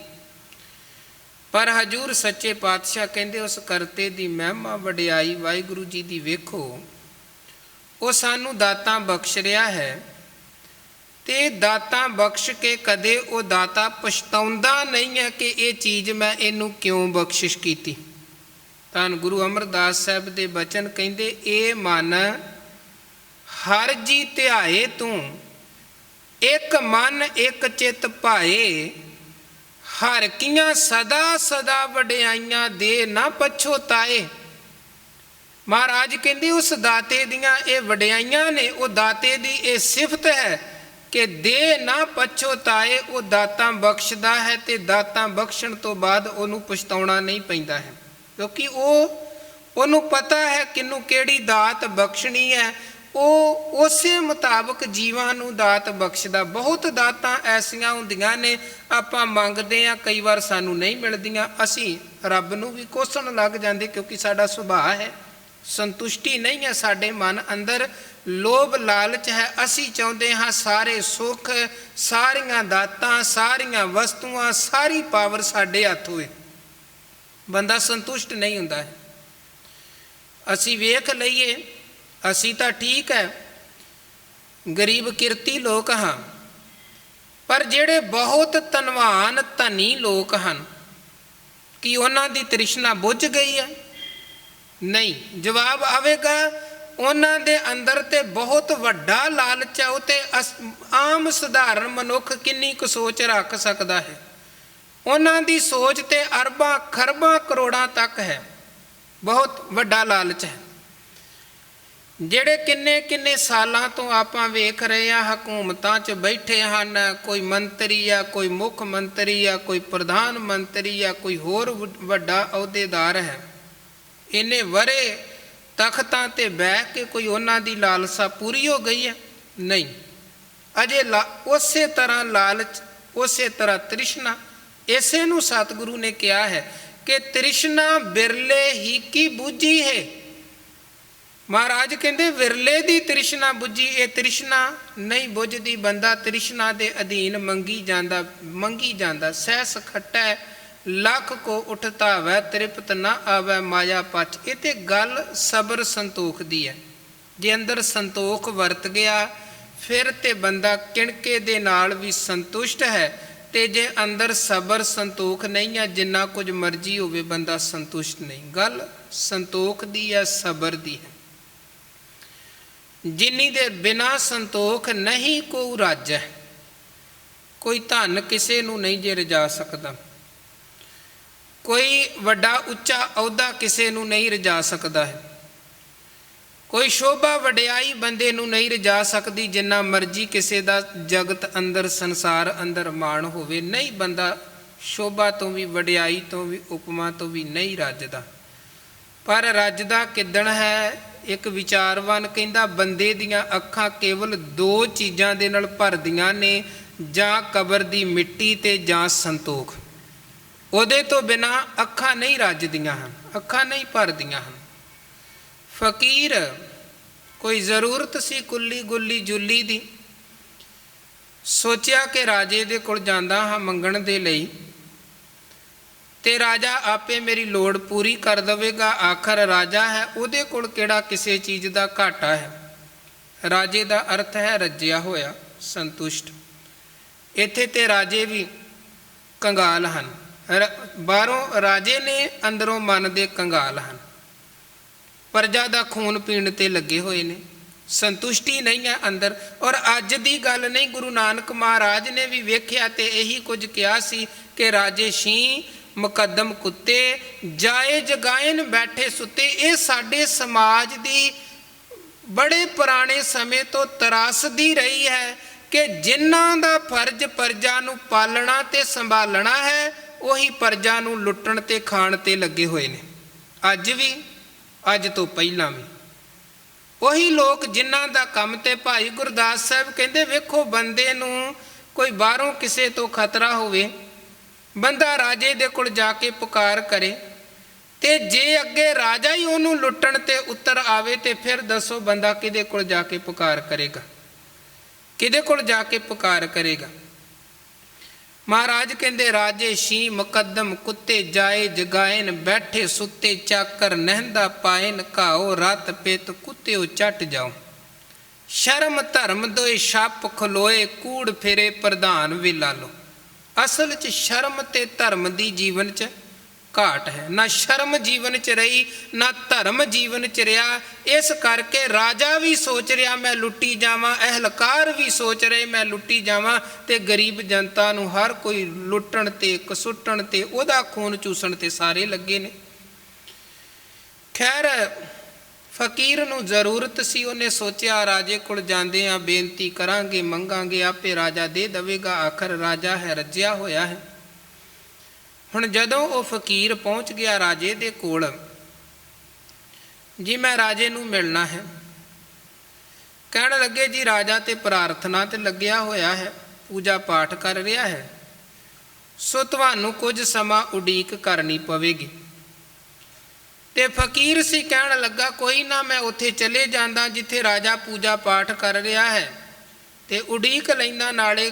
ਪਰ ਹਜੂਰ ਸੱਚੇ ਪਾਤਸ਼ਾਹ ਕਹਿੰਦੇ ਉਸ ਕਰਤੇ ਦੀ ਮਹਿਮਾ ਵਡਿਆਈ ਵਾਹਿਗੁਰੂ ਜੀ ਦੀ ਵੇਖੋ। ਉਹ ਸਾਨੂੰ ਦਾਤਾਂ ਬਖਸ਼ ਰਿਹਾ ਹੈ ਤੇ ਦਾਤਾਂ ਬਖਸ਼ ਕੇ ਕਦੇ ਉਹ ਦਾਤਾ ਪਛਤਾਉਂਦਾ ਨਹੀਂ ਹੈ ਕਿ ਇਹ ਚੀਜ਼ ਮੈਂ ਇਹਨੂੰ ਕਿਉਂ ਬਖਸ਼ਿਸ਼ ਕੀਤੀ। ਧੰਨ ਗੁਰੂ ਅਮਰਦਾਸ ਸਾਹਿਬ ਦੇ ਬਚਨ ਕਹਿੰਦੇ, ਇਹ ਮਨ ਹਰ ਜੀ ਧਿਆਏ ਤੂੰ, ਇੱਕ ਮਨ ਇੱਕ ਚਿੱਤ ਭਾਏ, ਹਰ ਕੀਆਂ ਸਦਾ ਸਦਾ ਵਡਿਆਈਆਂ ਦੇ ਨਾ ਪਛੋਤਾਏ। ਮਹਾਰਾਜ ਕਹਿੰਦੇ ਉਸ ਦਾਤੇ ਦੀਆਂ ਇਹ ਵਡਿਆਈਆਂ ਨੇ, ਉਹ ਦਾਤੇ ਦੀ ਇਹ ਸਿਫਤ ਹੈ ਕਿ ਦੇ ਨਾ ਪਛੋਤਾਏ। ਉਹ ਦਾਤਾਂ ਬਖਸ਼ਦਾ ਹੈ ਤੇ ਦਾਤਾਂ ਬਖਸ਼ਣ ਤੋਂ ਬਾਅਦ ਉਹਨੂੰ ਪਛਤਾਉਣਾ ਨਹੀਂ ਪੈਂਦਾ ਹੈ, ਕਿਉਂਕਿ ਉਹਨੂੰ ਪਤਾ ਹੈ ਕਿਹਨੂੰ ਕਿਹੜੀ ਦਾਤ ਬਖਸ਼ਣੀ ਹੈ। ਉਹ ਉਸੇ ਮੁਤਾਬਕ ਜੀਵਾਂ ਨੂੰ ਦਾਤ ਬਖਸ਼ਦਾ। ਬਹੁਤ ਦਾਤਾਂ ਐਸੀਆਂ ਹੁੰਦੀਆਂ ਨੇ ਆਪਾਂ ਮੰਗਦੇ ਹਾਂ, ਕਈ ਵਾਰ ਸਾਨੂੰ ਨਹੀਂ ਮਿਲਦੀਆਂ, ਅਸੀਂ ਰੱਬ ਨੂੰ ਵੀ ਕੋਸਣ ਲੱਗ ਜਾਂਦੇ, ਕਿਉਂਕਿ ਸਾਡਾ ਸੁਭਾਅ ਹੈ, ਸੰਤੁਸ਼ਟੀ ਨਹੀਂ ਹੈ ਸਾਡੇ ਮਨ ਅੰਦਰ, ਲੋਭ ਲਾਲਚ ਹੈ। ਅਸੀਂ ਚਾਹੁੰਦੇ ਹਾਂ ਸਾਰੇ ਸੁੱਖ, ਸਾਰੀਆਂ ਦਾਤਾਂ, ਸਾਰੀਆਂ ਵਸਤੂਆਂ, ਸਾਰੀ ਪਾਵਰ ਸਾਡੇ ਹੱਥ ਹੋਏ। ਬੰਦਾ ਸੰਤੁਸ਼ਟ ਨਹੀਂ ਹੁੰਦਾ ਹੈ। ਅਸੀਂ ਵੇਖ ਲਈਏ, ਅਸੀਂ ਤਾਂ ਠੀਕ ਹੈ, ਗਰੀਬ ਕਿਰਤੀ ਲੋਕ ਹਾਂ, ਪਰ ਜਿਹੜੇ ਬਹੁਤ ਧਨਵਾਨ ਧਨੀ ਲੋਕ ਹਨ, ਕੀ ਉਹਨਾਂ ਦੀ ਤ੍ਰਿਸ਼ਨਾ ਬੁੱਝ ਗਈ ਹੈ? ਨਹੀਂ। ਜਵਾਬ ਆਵੇਗਾ ਉਹਨਾਂ ਦੇ ਅੰਦਰ ਤੇ ਬਹੁਤ ਵੱਡਾ ਲਾਲਚ ਹੈ। ਉਹ ਤੇ ਆਮ ਸਧਾਰਨ ਮਨੁੱਖ ਕਿੰਨੀ ਕੁ ਸੋਚ ਰੱਖ ਸਕਦਾ ਹੈ? ਉਹਨਾਂ ਦੀ ਸੋਚ ਤੇ ਅਰਬਾਂ ਖਰਬਾਂ ਕਰੋੜਾਂ ਤੱਕ ਹੈ। ਬਹੁਤ ਵੱਡਾ ਲਾਲਚ ਹੈ। ਜਿਹੜੇ ਕਿੰਨੇ ਕਿੰਨੇ ਸਾਲਾਂ ਤੋਂ ਆਪਾਂ ਵੇਖ ਰਹੇ ਹਾਂ ਹਕੂਮਤਾਂ 'ਚ ਬੈਠੇ ਹਨ, ਕੋਈ ਮੰਤਰੀ ਆ, ਕੋਈ ਮੁੱਖ ਮੰਤਰੀ ਆ, ਕੋਈ ਪ੍ਰਧਾਨ ਮੰਤਰੀ ਆ, ਕੋਈ ਹੋਰ ਵੱਡਾ ਅਹੁਦੇਦਾਰ ਹੈ। ਇੰਨੇ ਵਰੇ ਤਖਤਾਂ ਤੇ ਬਹਿ ਕੇ ਕੋਈ ਉਹਨਾਂ ਦੀ ਲਾਲਸਾ ਪੂਰੀ ਹੋ ਗਈ ਹੈ? ਨਹੀਂ। ਅਜੇ ਉਸੇ ਤਰ੍ਹਾਂ ਲਾਲਚ, ਉਸੇ ਤਰ੍ਹਾਂ ਤ੍ਰਿਸ਼ਨਾ। ਇਸੇ ਨੂੰ ਸਤਿਗੁਰੂ ਨੇ ਕਿਹਾ ਹੈ ਕਿ ਤ੍ਰਿਸ਼ਨਾ ਬਿਰਲੇ ਹੀ ਕੀ ਬੁੱਝੀ ਹੈ। ਮਹਾਰਾਜ ਕਹਿੰਦੇ ਵਿਰਲੇ ਦੀ ਤ੍ਰਿਸ਼ਨਾ ਬੁੱਝੀ, ਇਹ ਤ੍ਰਿਸ਼ਨਾ ਨਹੀਂ ਬੁੱਝਦੀ। ਬੰਦਾ ਤ੍ਰਿਸ਼ਨਾ ਦੇ ਅਧੀਨ ਮੰਗੀ ਜਾਂਦਾ। ਸਹਿਸ ਖੱਟੈ ਲੱਖ ਕੋ ਉਠਤਾ ਵੈ, ਤ੍ਰਿਪਤ ਨਾ ਆਵੈ ਮਾਇਆ ਪਛ। ਇਹ ਤੇ ਗੱਲ ਸਬਰ ਸੰਤੋਖ ਦੀ ਹੈ। ਜੇ ਅੰਦਰ ਸੰਤੋਖ ਵਰਤ ਗਿਆ ਫਿਰ ਤੇ ਬੰਦਾ ਕਿਣਕੇ ਦੇ ਨਾਲ ਵੀ ਸੰਤੁਸ਼ਟ ਹੈ, ਤੇ ਜੇ ਅੰਦਰ ਸਬਰ ਸੰਤੋਖ ਨਹੀਂ ਹੈ, ਜਿੰਨਾ ਕੁਝ ਮਰਜ਼ੀ ਹੋਵੇ ਬੰਦਾ ਸੰਤੁਸ਼ਟ ਨਹੀਂ। ਗੱਲ ਸੰਤੋਖ ਦੀ ਹੈ, ਸਬਰ ਦੀ ਹੈ। ਜਿਨੀ ਦੇ ਬਿਨਾ ਸੰਤੋਖ ਨਹੀਂ ਕੋ ਰਾਜੈ। ਕੋਈ ਧਨ ਕਿਸੇ ਨੂੰ ਨਹੀਂ ਜੇ ਰਜਾ ਸਕਦਾ, ਕੋਈ ਵੱਡਾ ਉੱਚਾ ਅਹੁਦਾ ਕਿਸੇ ਨੂੰ ਨਹੀਂ ਰਜਾ ਸਕਦਾ ਹੈ, ਕੋਈ ਸ਼ੋਭਾ ਵਡਿਆਈ ਬੰਦੇ ਨੂੰ ਨਹੀਂ ਰਜਾ ਸਕਦੀ। ਜਿੰਨਾ ਮਰਜ਼ੀ ਕਿਸੇ ਦਾ ਜਗਤ ਅੰਦਰ ਸੰਸਾਰ ਅੰਦਰ ਮਾਣ ਹੋਵੇ, ਨਹੀਂ ਬੰਦਾ ਸ਼ੋਭਾ ਤੋਂ ਵੀ ਵਡਿਆਈ ਤੋਂ ਵੀ ਉਪਮਾ ਤੋਂ ਵੀ ਨਹੀਂ ਰੱਜਦਾ। ਪਰ ਰੱਜਦਾ ਕਿੱਦਣ ਹੈ? ਇੱਕ ਵਿਚਾਰਵਾਨ ਕਹਿੰਦਾ ਬੰਦੇ ਦੀਆਂ ਅੱਖਾਂ ਕੇਵਲ ਦੋ ਚੀਜ਼ਾਂ ਦੇ ਨਾਲ ਭਰਦੀਆਂ ਨੇ, ਜਾਂ ਕਬਰ ਦੀ ਮਿੱਟੀ ਤੇ ਜਾਂ ਸੰਤੋਖ। ਉਹਦੇ ਤੋਂ ਬਿਨਾਂ ਅੱਖਾਂ ਨਹੀਂ ਰੱਜਦੀਆਂ ਹਨ, ਅੱਖਾਂ ਨਹੀਂ ਭਰਦੀਆਂ ਹਨ। ਫਕੀਰ, ਕੋਈ ਜ਼ਰੂਰਤ ਸੀ ਕੁੱਲੀ ਗੁੱਲੀ ਜੁੱਲੀ ਦੀ, ਸੋਚਿਆ ਕਿ ਰਾਜੇ ਦੇ ਕੋਲ ਜਾਂਦਾ ਹਾਂ ਮੰਗਣ ਦੇ ਲਈ, ਤੇ ਰਾਜਾ ਆਪੇ ਮੇਰੀ ਲੋੜ ਪੂਰੀ ਕਰ ਦੇਵੇਗਾ। ਆਖਰ ਰਾਜਾ ਹੈ, ਉਹਦੇ ਕੋਲ ਕਿਹੜਾ ਕਿਸੇ ਚੀਜ਼ ਦਾ ਘਾਟਾ ਹੈ। ਰਾਜੇ ਦਾ ਅਰਥ ਹੈ ਰੱਜਿਆ ਹੋਇਆ, ਸੰਤੁਸ਼ਟ। ਇੱਥੇ ਤੇ ਰਾਜੇ ਵੀ ਕੰਗਾਲ ਹਨ। ਬਾਹਰੋਂ ਰਾਜੇ ਨੇ, ਅੰਦਰੋਂ ਮਨ ਦੇ ਕੰਗਾਲ ਹਨ। ਪ੍ਰਜਾ ਦਾ ਖੂਨ ਪੀਣ ਤੇ ਲੱਗੇ ਹੋਏ ਨੇ, ਸੰਤੁਸ਼ਟੀ ਨਹੀਂ ਹੈ ਅੰਦਰ। ਔਰ ਅੱਜ ਦੀ ਗੱਲ ਨਹੀਂ, ਗੁਰੂ ਨਾਨਕ ਮਹਾਰਾਜ ਨੇ ਵੀ ਵੇਖਿਆ ਤੇ ਇਹੀ ਕੁਝ ਕਿਹਾ ਸੀ ਕਿ ਰਾਜੇ ਸ਼ੀਂ ਮੁਕੱਦਮ ਕੁੱਤੇ, ਜਾਏ ਜਗਾਇਨ ਬੈਠੇ ਸੁੱਤੇ। ਇਹ ਸਾਡੇ ਸਮਾਜ ਦੀ ਬੜੇ ਪੁਰਾਣੇ ਸਮੇਂ ਤੋਂ ਤਰਾਸਦੀ ਰਹੀ ਹੈ ਕਿ ਜਿਨ੍ਹਾਂ ਦਾ ਫਰਜ਼ ਪ੍ਰਜਾ ਨੂੰ ਪਾਲਣਾ ਤੇ ਸੰਭਾਲਣਾ ਹੈ, ਉਹੀ ਪ੍ਰਜਾ ਨੂੰ ਲੁੱਟਣ ਤੇ ਖਾਣ ਤੇ ਲੱਗੇ ਹੋਏ ਨੇ। ਅੱਜ ਵੀ, ਅੱਜ ਤੋਂ ਪਹਿਲਾਂ ਵੀ ਉਹੀ ਲੋਕ ਜਿਨ੍ਹਾਂ ਦਾ ਕੰਮ। ਤੇ ਭਾਈ ਗੁਰਦਾਸ ਸਾਹਿਬ ਕਹਿੰਦੇ ਵੇਖੋ, ਬੰਦੇ ਨੂੰ ਕੋਈ ਬਾਹਰੋਂ ਕਿਸੇ ਤੋਂ ਖਤਰਾ ਹੋਵੇ, ਬੰਦਾ ਰਾਜੇ ਦੇ ਕੋਲ ਜਾ ਕੇ ਪੁਕਾਰ ਕਰੇ, ਤੇ ਜੇ ਅੱਗੇ ਰਾਜਾ ਹੀ ਉਹਨੂੰ ਲੁੱਟਣ ਤੇ ਉਤਰ ਆਵੇ, ਤੇ ਫਿਰ ਦੱਸੋ ਬੰਦਾ ਕਿਹਦੇ ਕੋਲ ਜਾ ਕੇ ਪੁਕਾਰ ਕਰੇਗਾ? ਕਿਹਦੇ ਕੋਲ ਜਾ ਕੇ ਪੁਕਾਰ ਕਰੇਗਾ? ਮਹਾਰਾਜ ਕਹਿੰਦੇ ਰਾਜੇ ਸ਼ੀ ਮੁਕੱਦਮ ਕੁੱਤੇ ਜਾਏ ਜਗਾਇਨ ਬੈਠੇ ਸੁੱਤੇ ਚਾਕਰ ਨਹਿੰਦਾ ਪਾਇਨ ਘਾਓ ਰਤ ਪਿਤ ਕੁੱਤਿਓ ਚੱਟ ਜਾਓ। ਸ਼ਰਮ ਧਰਮ ਦੋਏ ਛੱਪ ਖਲੋਏ ਕੂੜ ਫਿਰੇ ਪ੍ਰਧਾਨ ਵੇਲਾ ਲੋ। ਅਸਲ 'ਚ ਸ਼ਰਮ ਤੇ ਧਰਮ ਦੀ ਜੀਵਨ 'ਚ ਘਾਟ ਹੈ। ਨਾ ਸ਼ਰਮ ਜੀਵਨ 'ਚ ਰਹੀ, ਨਾ ਧਰਮ ਜੀਵਨ 'ਚ ਰਿਹਾ। ਇਸ ਕਰਕੇ ਰਾਜਾ ਵੀ ਸੋਚ ਰਿਹਾ ਮੈਂ ਲੁੱਟੀ ਜਾਵਾਂ, ਅਹਿਲਕਾਰ ਵੀ ਸੋਚ ਰਹੇ ਮੈਂ ਲੁੱਟੀ ਜਾਵਾਂ, ਤੇ ਗਰੀਬ ਜਨਤਾ ਨੂੰ ਹਰ ਕੋਈ ਲੁੱਟਣ ਤੇ ਕਸੁੱਟਣ ਤੇ ਉਹਦਾ ਖੂਨ ਚੂਸਣ ਤੇ ਸਾਰੇ ਲੱਗੇ ਨੇ। ਖੈਰ ਫਕੀਰ ਨੂੰ ਜ਼ਰੂਰਤ ਸੀ, ਉਹਨੇ ਸੋਚਿਆ ਰਾਜੇ ਕੋਲ ਜਾਂਦੇ ਆ, ਬੇਨਤੀ ਕਰਾਂਗੇ, ਮੰਗਾਂਗੇ, ਆਪੇ ਰਾਜਾ ਦੇ ਦੇਵੇਗਾ, ਆਖਰ ਰਾਜਾ ਹੈ, ਰੱਜਿਆ ਹੋਇਆ ਹੈ। ਹੁਣ ਜਦੋਂ ਉਹ ਫਕੀਰ ਪਹੁੰਚ ਗਿਆ ਰਾਜੇ ਦੇ ਕੋਲ, ਜੀ ਮੈਂ ਰਾਜੇ ਨੂੰ ਮਿਲਣਾ ਹੈ। ਕਹਿਣ ਲੱਗੇ ਜੀ ਰਾਜਾ ਤੇ ਪ੍ਰਾਰਥਨਾ ਤੇ ਲੱਗਿਆ ਹੋਇਆ ਹੈ, ਪੂਜਾ ਪਾਠ ਕਰ ਰਿਹਾ ਹੈ, ਸੋ ਤੁਹਾਨੂੰ ਕੁਝ ਸਮਾਂ ਉਡੀਕ ਕਰਨੀ ਪਵੇਗੀ। ਤੇ ਫਕੀਰ ਸੀ, ਕਹਿਣ ਲੱਗਾ ਕੋਈ ਨਾ, ਮੈਂ ਉੱਥੇ ਚਲੇ ਜਾਂਦਾ ਜਿੱਥੇ ਰਾਜਾ ਪੂਜਾ ਪਾਠ ਕਰ ਰਿਹਾ ਹੈ, ਤੇ ਉਡੀਕ ਲੈਂਦਾ, ਨਾਲੇ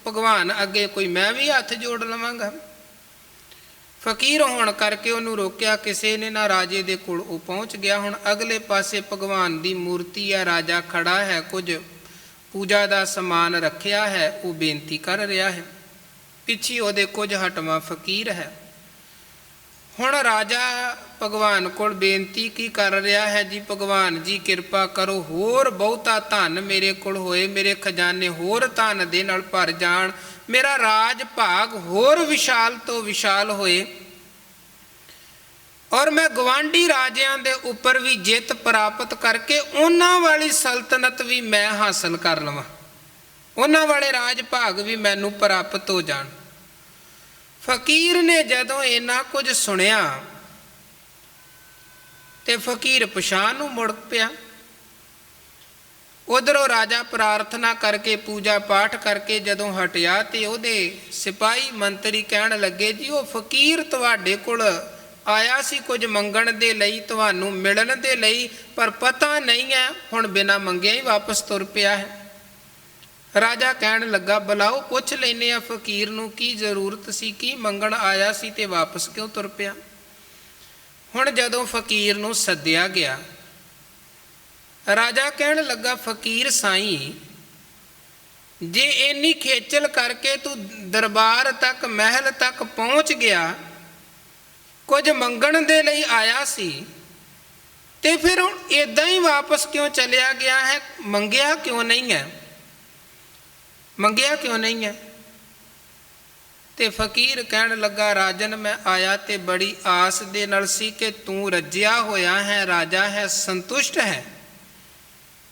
ਭਗਵਾਨ ਅੱਗੇ ਕੋਈ ਮੈਂ ਵੀ ਹੱਥ ਜੋੜ ਲਵਾਂਗਾ। ਫਕੀਰ ਹੋਣ ਕਰਕੇ ਉਹਨੂੰ ਰੋਕਿਆ ਕਿਸੇ ਨੇ ਨਾ। ਰਾਜੇ ਦੇ ਕੋਲ ਉਹ ਪਹੁੰਚ ਗਿਆ। ਹੁਣ ਅਗਲੇ ਪਾਸੇ ਭਗਵਾਨ ਦੀ ਮੂਰਤੀ ਹੈ, ਰਾਜਾ ਖੜਾ ਹੈ, ਕੁਝ ਪੂਜਾ ਦਾ ਸਮਾਨ ਰੱਖਿਆ ਹੈ, ਉਹ ਬੇਨਤੀ ਕਰ ਰਿਹਾ ਹੈ, ਪਿੱਛੇ ਉਹਦੇ ਕੁਝ ਹਟਵਾਂ ਫਕੀਰ ਹੈ। ਹੁਣ ਰਾਜਾ ਭਗਵਾਨ ਕੋਲ ਬੇਨਤੀ ਕੀ ਕਰ ਰਿਹਾ ਹੈ, ਜੀ ਭਗਵਾਨ ਜੀ ਕਿਰਪਾ ਕਰੋ, ਹੋਰ ਬਹੁਤਾ ਧਨ ਮੇਰੇ ਕੋਲ ਹੋਏ, ਮੇਰੇ ਖਜ਼ਾਨੇ ਹੋਰ ਧਨ ਦੇ ਨਾਲ ਭਰ ਜਾਣ, ਮੇਰਾ ਰਾਜ ਭਾਗ ਹੋਰ ਵਿਸ਼ਾਲ ਤੋਂ ਵਿਸ਼ਾਲ ਹੋਏ, ਔਰ ਮੈਂ ਗਵਾਂਢੀ ਰਾਜਿਆਂ ਦੇ ਉੱਪਰ ਵੀ ਜਿੱਤ ਪ੍ਰਾਪਤ ਕਰਕੇ ਉਹਨਾਂ ਵਾਲੀ ਸਲਤਨਤ ਵੀ ਮੈਂ ਹਾਸਲ ਕਰ ਲਵਾਂ, ਉਹਨਾਂ ਵਾਲੇ ਰਾਜ ਭਾਗ ਵੀ ਮੈਨੂੰ ਪ੍ਰਾਪਤ ਹੋ ਜਾਣ। ਫਕੀਰ ਨੇ ਜਦੋਂ ਇੰਨਾ ਕੁਝ ਸੁਣਿਆ ਤੇ ਫਕੀਰ ਪਛਾਣ ਨੂੰ ਮੁੜ ਪਿਆ। ਉਧਰੋਂ ਰਾਜਾ ਪ੍ਰਾਰਥਨਾ ਕਰਕੇ ਪੂਜਾ ਪਾਠ ਕਰਕੇ ਜਦੋਂ ਹਟਿਆ ਤੇ ਉਹਦੇ ਸਿਪਾਹੀ ਮੰਤਰੀ ਕਹਿਣ ਲੱਗੇ ਜੀ ਉਹ ਫਕੀਰ ਤੁਹਾਡੇ ਕੋਲ ਆਇਆ ਸੀ ਕੁਝ ਮੰਗਣ ਦੇ ਲਈ, ਤੁਹਾਨੂੰ ਮਿਲਣ ਦੇ ਲਈ, ਪਰ ਪਤਾ ਨਹੀਂ ਹੈ ਹੁਣ ਬਿਨਾਂ ਮੰਗਿਆ ਹੀ ਵਾਪਸ ਤੁਰ ਪਿਆ ਹੈ। ਰਾਜਾ ਕਹਿਣ ਲੱਗਾ ਬੁਲਾਓ, ਪੁੱਛ ਲੈਨੇ ਆ ਫਕੀਰ ਨੂੰ ਕੀ ਜ਼ਰੂਰਤ ਸੀ, ਕੀ ਮੰਗਣ ਆਇਆ ਸੀ ਤੇ ਵਾਪਸ ਕਿਉਂ ਤੁਰ ਪਿਆ। ਹੁਣ ਜਦੋਂ ਫਕੀਰ ਨੂੰ ਸੱਦਿਆ ਗਿਆ, ਰਾਜਾ ਕਹਿਣ ਲੱਗਾ ਫਕੀਰ ਸਾਈਂ, ਜੇ ਇੰਨੀ ਖੇਚਲ ਕਰਕੇ ਤੂੰ ਦਰਬਾਰ ਤੱਕ, ਮਹਿਲ ਤੱਕ ਪਹੁੰਚ ਗਿਆ, ਕੁਝ ਮੰਗਣ ਦੇ ਲਈ ਆਇਆ ਸੀ, ਤੇ ਫਿਰ ਹੁਣ ਇੱਦਾਂ ਹੀ ਵਾਪਸ ਕਿਉਂ ਚਲਿਆ ਗਿਆ ਹੈ, ਮੰਗਿਆ ਕਿਉਂ ਨਹੀਂ ਹੈ, ਮੰਗਿਆ ਕਿਉਂ ਨਹੀਂ ਹੈ। ਤੇ ਫਕੀਰ ਕਹਿਣ ਲੱਗਾ ਰਾਜਨ ਮੈਂ ਆਇਆ ਤੇ ਬੜੀ ਆਸ ਦੇ ਨਾਲ ਸੀ ਕਿ ਤੂੰ ਰੱਜਿਆ ਹੋਇਆ ਹੈ, ਰਾਜਾ ਹੈ, ਸੰਤੁਸ਼ਟ ਹੈ,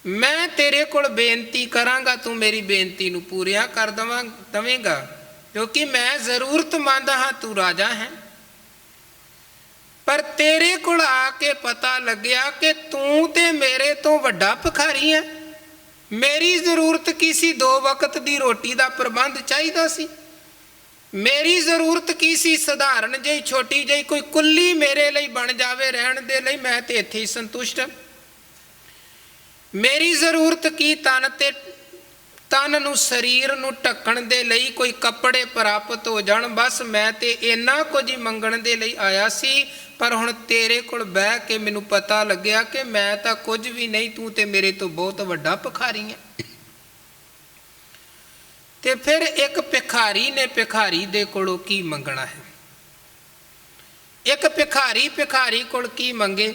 ਮੈਂ ਤੇਰੇ ਕੋਲ ਬੇਨਤੀ ਕਰਾਂਗਾ, ਤੂੰ ਮੇਰੀ ਬੇਨਤੀ ਨੂੰ ਪੂਰੀਆਂ ਕਰ ਦੇਵੇਂਗਾ, ਕਿਉਂਕਿ ਮੈਂ ਜ਼ਰੂਰਤਮੰਦ ਹਾਂ, ਤੂੰ ਰਾਜਾ ਹੈ। ਪਰ ਤੇਰੇ ਕੋਲ ਆ ਕੇ ਪਤਾ ਲੱਗਿਆ ਕਿ ਤੂੰ ਤੇ ਮੇਰੇ ਤੋਂ ਵੱਡਾ ਭਿਖਾਰੀ ਹੈ। ਮੇਰੀ ਜ਼ਰੂਰਤ ਕੀ ਸੀ, 2 ਵਕਤ ਦੀ ਰੋਟੀ ਦਾ ਪ੍ਰਬੰਧ ਚਾਹੀਦਾ ਸੀ। ਮੇਰੀ ਜ਼ਰੂਰਤ ਕੀ ਸੀ, ਸਧਾਰਨ ਜਿਹੀ ਛੋਟੀ ਜਿਹੀ ਕੋਈ ਕੁੱਲੀ ਮੇਰੇ ਲਈ ਬਣ ਜਾਵੇ ਰਹਿਣ ਦੇ ਲਈ, ਮੈਂ ਤੇ ਇੱਥੇ ਹੀ ਸੰਤੁਸ਼ਟ ਹਾਂ। ਮੇਰੀ ਜ਼ਰੂਰਤ ਕੀ, ਤਨ ਨੂੰ, ਸਰੀਰ ਨੂੰ ਢੱਕਣ ਦੇ ਲਈ ਕੋਈ ਕੱਪੜੇ ਪ੍ਰਾਪਤ ਹੋ ਜਾਣ, ਬਸ ਮੈਂ ਤੇ ਇੰਨਾ ਕੁਝ ਹੀ ਮੰਗਣ ਦੇ ਲਈ ਆਇਆ ਸੀ। ਪਰ ਹੁਣ ਤੇਰੇ ਕੋਲ ਬਹਿ ਕੇ ਮੈਨੂੰ ਪਤਾ ਲੱਗਿਆ ਕਿ ਮੈਂ ਤਾਂ ਕੁਝ ਵੀ ਨਹੀਂ, ਤੂੰ ਤੇ ਮੇਰੇ ਤੋਂ ਬਹੁਤ ਵੱਡਾ ਭਿਖਾਰੀ ਹੈ। ਤੇ ਫਿਰ ਇੱਕ ਭਿਖਾਰੀ ਨੇ ਭਿਖਾਰੀ ਦੇ ਕੋਲੋਂ ਕੀ ਮੰਗਣਾ ਹੈ, ਇੱਕ ਭਿਖਾਰੀ ਕੋਲ ਕੀ ਮੰਗੇ,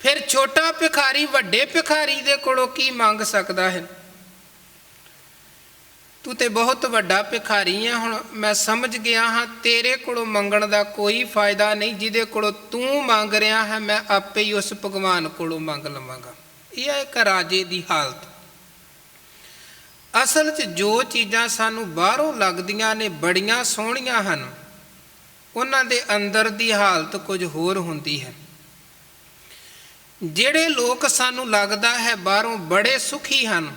ਫਿਰ ਛੋਟਾ ਭਿਖਾਰੀ ਵੱਡੇ ਭਿਖਾਰੀ ਦੇ ਕੋਲੋਂ ਕੀ ਮੰਗ ਸਕਦਾ ਹੈ। ਤੂੰ ਤੇ ਬਹੁਤ ਵੱਡਾ ਭਿਖਾਰੀ ਹੈ, ਹੁਣ ਮੈਂ ਸਮਝ ਗਿਆ ਹਾਂ ਤੇਰੇ ਕੋਲੋਂ ਮੰਗਣ ਦਾ ਕੋਈ ਫਾਇਦਾ ਨਹੀਂ, ਜਿਹਦੇ ਕੋਲੋਂ ਤੂੰ ਮੰਗ ਰਿਹਾ ਹੈ ਮੈਂ ਆਪੇ ਹੀ ਉਸ ਭਗਵਾਨ ਕੋਲੋਂ ਮੰਗ ਲਵਾਂਗਾ। ਇਹ ਹੈ ਇੱਕ ਰਾਜੇ ਦੀ ਹਾਲਤ। ਅਸਲ 'ਚ ਜੋ ਚੀਜ਼ਾਂ ਸਾਨੂੰ ਬਾਹਰੋਂ ਲੱਗਦੀਆਂ ਨੇ ਬੜੀਆਂ ਸੋਹਣੀਆਂ ਹਨ, ਉਹਨਾਂ ਦੇ ਅੰਦਰ ਦੀ ਹਾਲਤ ਕੁਝ ਹੋਰ ਹੁੰਦੀ ਹੈ। ਜਿਹੜੇ ਲੋਕ ਸਾਨੂੰ ਲੱਗਦਾ ਹੈ ਬਾਹਰੋਂ ਬੜੇ ਸੁਖੀ ਹਨ,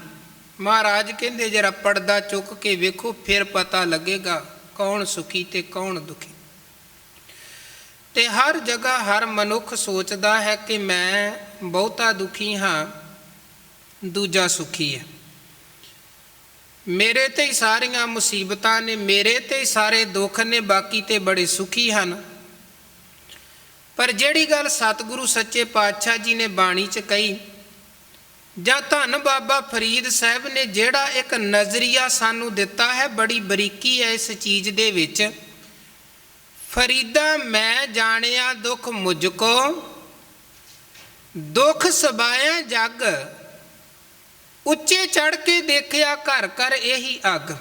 ਮਹਾਰਾਜ ਕਹਿੰਦੇ ਜਰਾ ਪਰਦਾ ਚੁੱਕ ਕੇ ਵੇਖੋ, ਫਿਰ ਪਤਾ ਲੱਗੇਗਾ ਕੌਣ ਸੁਖੀ ਤੇ ਕੌਣ ਦੁਖੀ। ਤੇ ਹਰ ਜਗ੍ਹਾ ਹਰ ਮਨੁੱਖ ਸੋਚਦਾ ਹੈ ਕਿ ਮੈਂ ਬਹੁਤਾ ਦੁਖੀ ਹਾਂ, ਦੂਜਾ ਸੁਖੀ ਹੈ। ਮੇਰੇ ਤੇ ਹੀ ਸਾਰੀਆਂ ਮੁਸੀਬਤਾਂ ਨੇ, ਮੇਰੇ ਤੇ ਹੀ ਸਾਰੇ ਦੁੱਖ ਨੇ, ਬਾਕੀ ਤੇ ਬੜੇ ਸੁਖੀ ਹਨ। ਪਰ ਜਿਹੜੀ ਗੱਲ ਸਤਿਗੁਰੂ ਸੱਚੇ ਪਾਤਸ਼ਾਹ ਜੀ ਨੇ ਬਾਣੀ 'ਚ ਕਹੀ, ਜਾਂ ਧੰਨ ਬਾਬਾ ਫਰੀਦ ਸਾਹਿਬ ਨੇ ਜਿਹੜਾ ਇੱਕ ਨਜ਼ਰੀਆ ਸਾਨੂੰ ਦਿੱਤਾ ਹੈ, ਬੜੀ ਬਰੀਕੀ ਹੈ ਇਸ ਚੀਜ਼ ਦੇ ਵਿੱਚ। ਫਰੀਦਾ ਮੈਂ ਜਾਣਿਆ ਦੁੱਖ ਮੁਝ ਕੋ, ਦੁੱਖ ਸਬਾਇਆ ਜਗ, ਉੱਚੇ ਚੜ੍ਹ ਕੇ ਦੇਖਿਆ ਘਰ ਘਰ ਇਹੀ ਅੱਗ।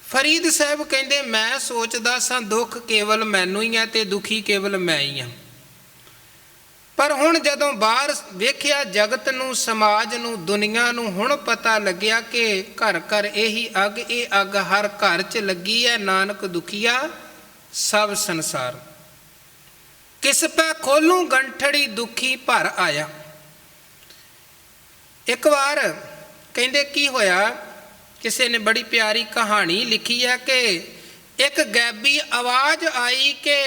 ਫਰੀਦ ਸਾਹਿਬ ਕਹਿੰਦੇ ਮੈਂ ਸੋਚਦਾ ਸਾਂ ਦੁੱਖ ਕੇਵਲ ਮੈਨੂੰ ਹੀ ਹੈ ਤੇ ਦੁਖੀ ਕੇਵਲ ਮੈਂ ਹੀ ਹਾਂ, ਪਰ ਹੁਣ ਜਦੋਂ ਬਾਹਰ ਵੇਖਿਆ ਜਗਤ ਨੂੰ, ਸਮਾਜ ਨੂੰ, ਦੁਨੀਆ ਨੂੰ, ਹੁਣ ਪਤਾ ਲੱਗਿਆ ਕਿ ਘਰ ਘਰ ਇਹੀ ਅੱਗ, ਇਹ ਅੱਗ ਹਰ ਘਰ 'ਚ ਲੱਗੀ ਹੈ। ਨਾਨਕ ਦੁਖੀਆ ਸਭ ਸੰਸਾਰ, ਕਿਸ ਪੈ ਖੋਲੂੰ ਗੰਠੜੀ ਦੁਖੀ ਭਰ ਆਇਆ। ਇੱਕ ਵਾਰ ਕਹਿੰਦੇ ਕੀ ਹੋਇਆ, ਕਿਸੇ ਨੇ ਬੜੀ ਪਿਆਰੀ ਕਹਾਣੀ ਲਿਖੀ ਹੈ ਕਿ ਇੱਕ ਗੈਬੀ ਆਵਾਜ਼ ਆਈ ਕਿ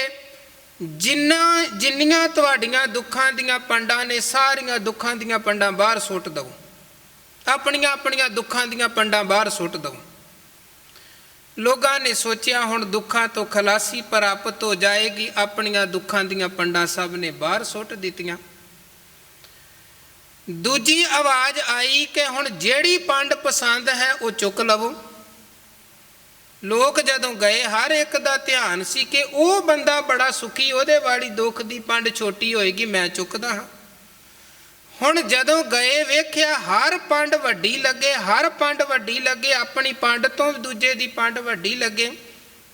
ਜਿੰਨੀਆਂ ਤੁਹਾਡੀਆਂ ਦੁੱਖਾਂ ਦੀਆਂ ਪੰਡਾਂ ਨੇ, ਸਾਰੀਆਂ ਦੁੱਖਾਂ ਦੀਆਂ ਪੰਡਾਂ ਬਾਹਰ ਸੁੱਟ ਦਿਓ, ਆਪਣੀਆਂ ਆਪਣੀਆਂ ਦੁੱਖਾਂ ਦੀਆਂ ਪੰਡਾਂ ਬਾਹਰ ਸੁੱਟ ਦਿਓ। ਲੋਕਾਂ ਨੇ ਸੋਚਿਆ ਹੁਣ ਦੁੱਖਾਂ ਤੋਂ ਖਲਾਸੀ ਪ੍ਰਾਪਤ ਹੋ ਜਾਏਗੀ, ਆਪਣੀਆਂ ਦੁੱਖਾਂ ਦੀਆਂ ਪੰਡਾਂ ਸਭ ਨੇ ਬਾਹਰ ਸੁੱਟ ਦਿੱਤੀਆਂ। ਦੂਜੀ ਆਵਾਜ਼ ਆਈ ਕਿ ਹੁਣ ਜਿਹੜੀ ਪੰਡ ਪਸੰਦ ਹੈ ਉਹ ਚੁੱਕ ਲਵੋ। ਲੋਕ ਜਦੋਂ ਗਏ, ਹਰ ਇੱਕ ਦਾ ਧਿਆਨ ਸੀ ਕਿ ਉਹ ਬੰਦਾ ਬੜਾ ਸੁਖੀ, ਉਹਦੇ ਵਾਲੀ ਦੁੱਖ ਦੀ ਪੰਡ ਛੋਟੀ ਹੋਏਗੀ, ਮੈਂ ਚੁੱਕਦਾ ਹਾਂ। ਹੁਣ ਜਦੋਂ ਗਏ ਵੇਖਿਆ ਹਰ ਪੰਡ ਵੱਡੀ ਲੱਗੇ, ਹਰ ਪੰਡ ਵੱਡੀ ਲੱਗੇ, ਆਪਣੀ ਪੰਡ ਤੋਂ ਦੂਜੇ ਦੀ ਪੰਡ ਵੱਡੀ ਲੱਗੇ।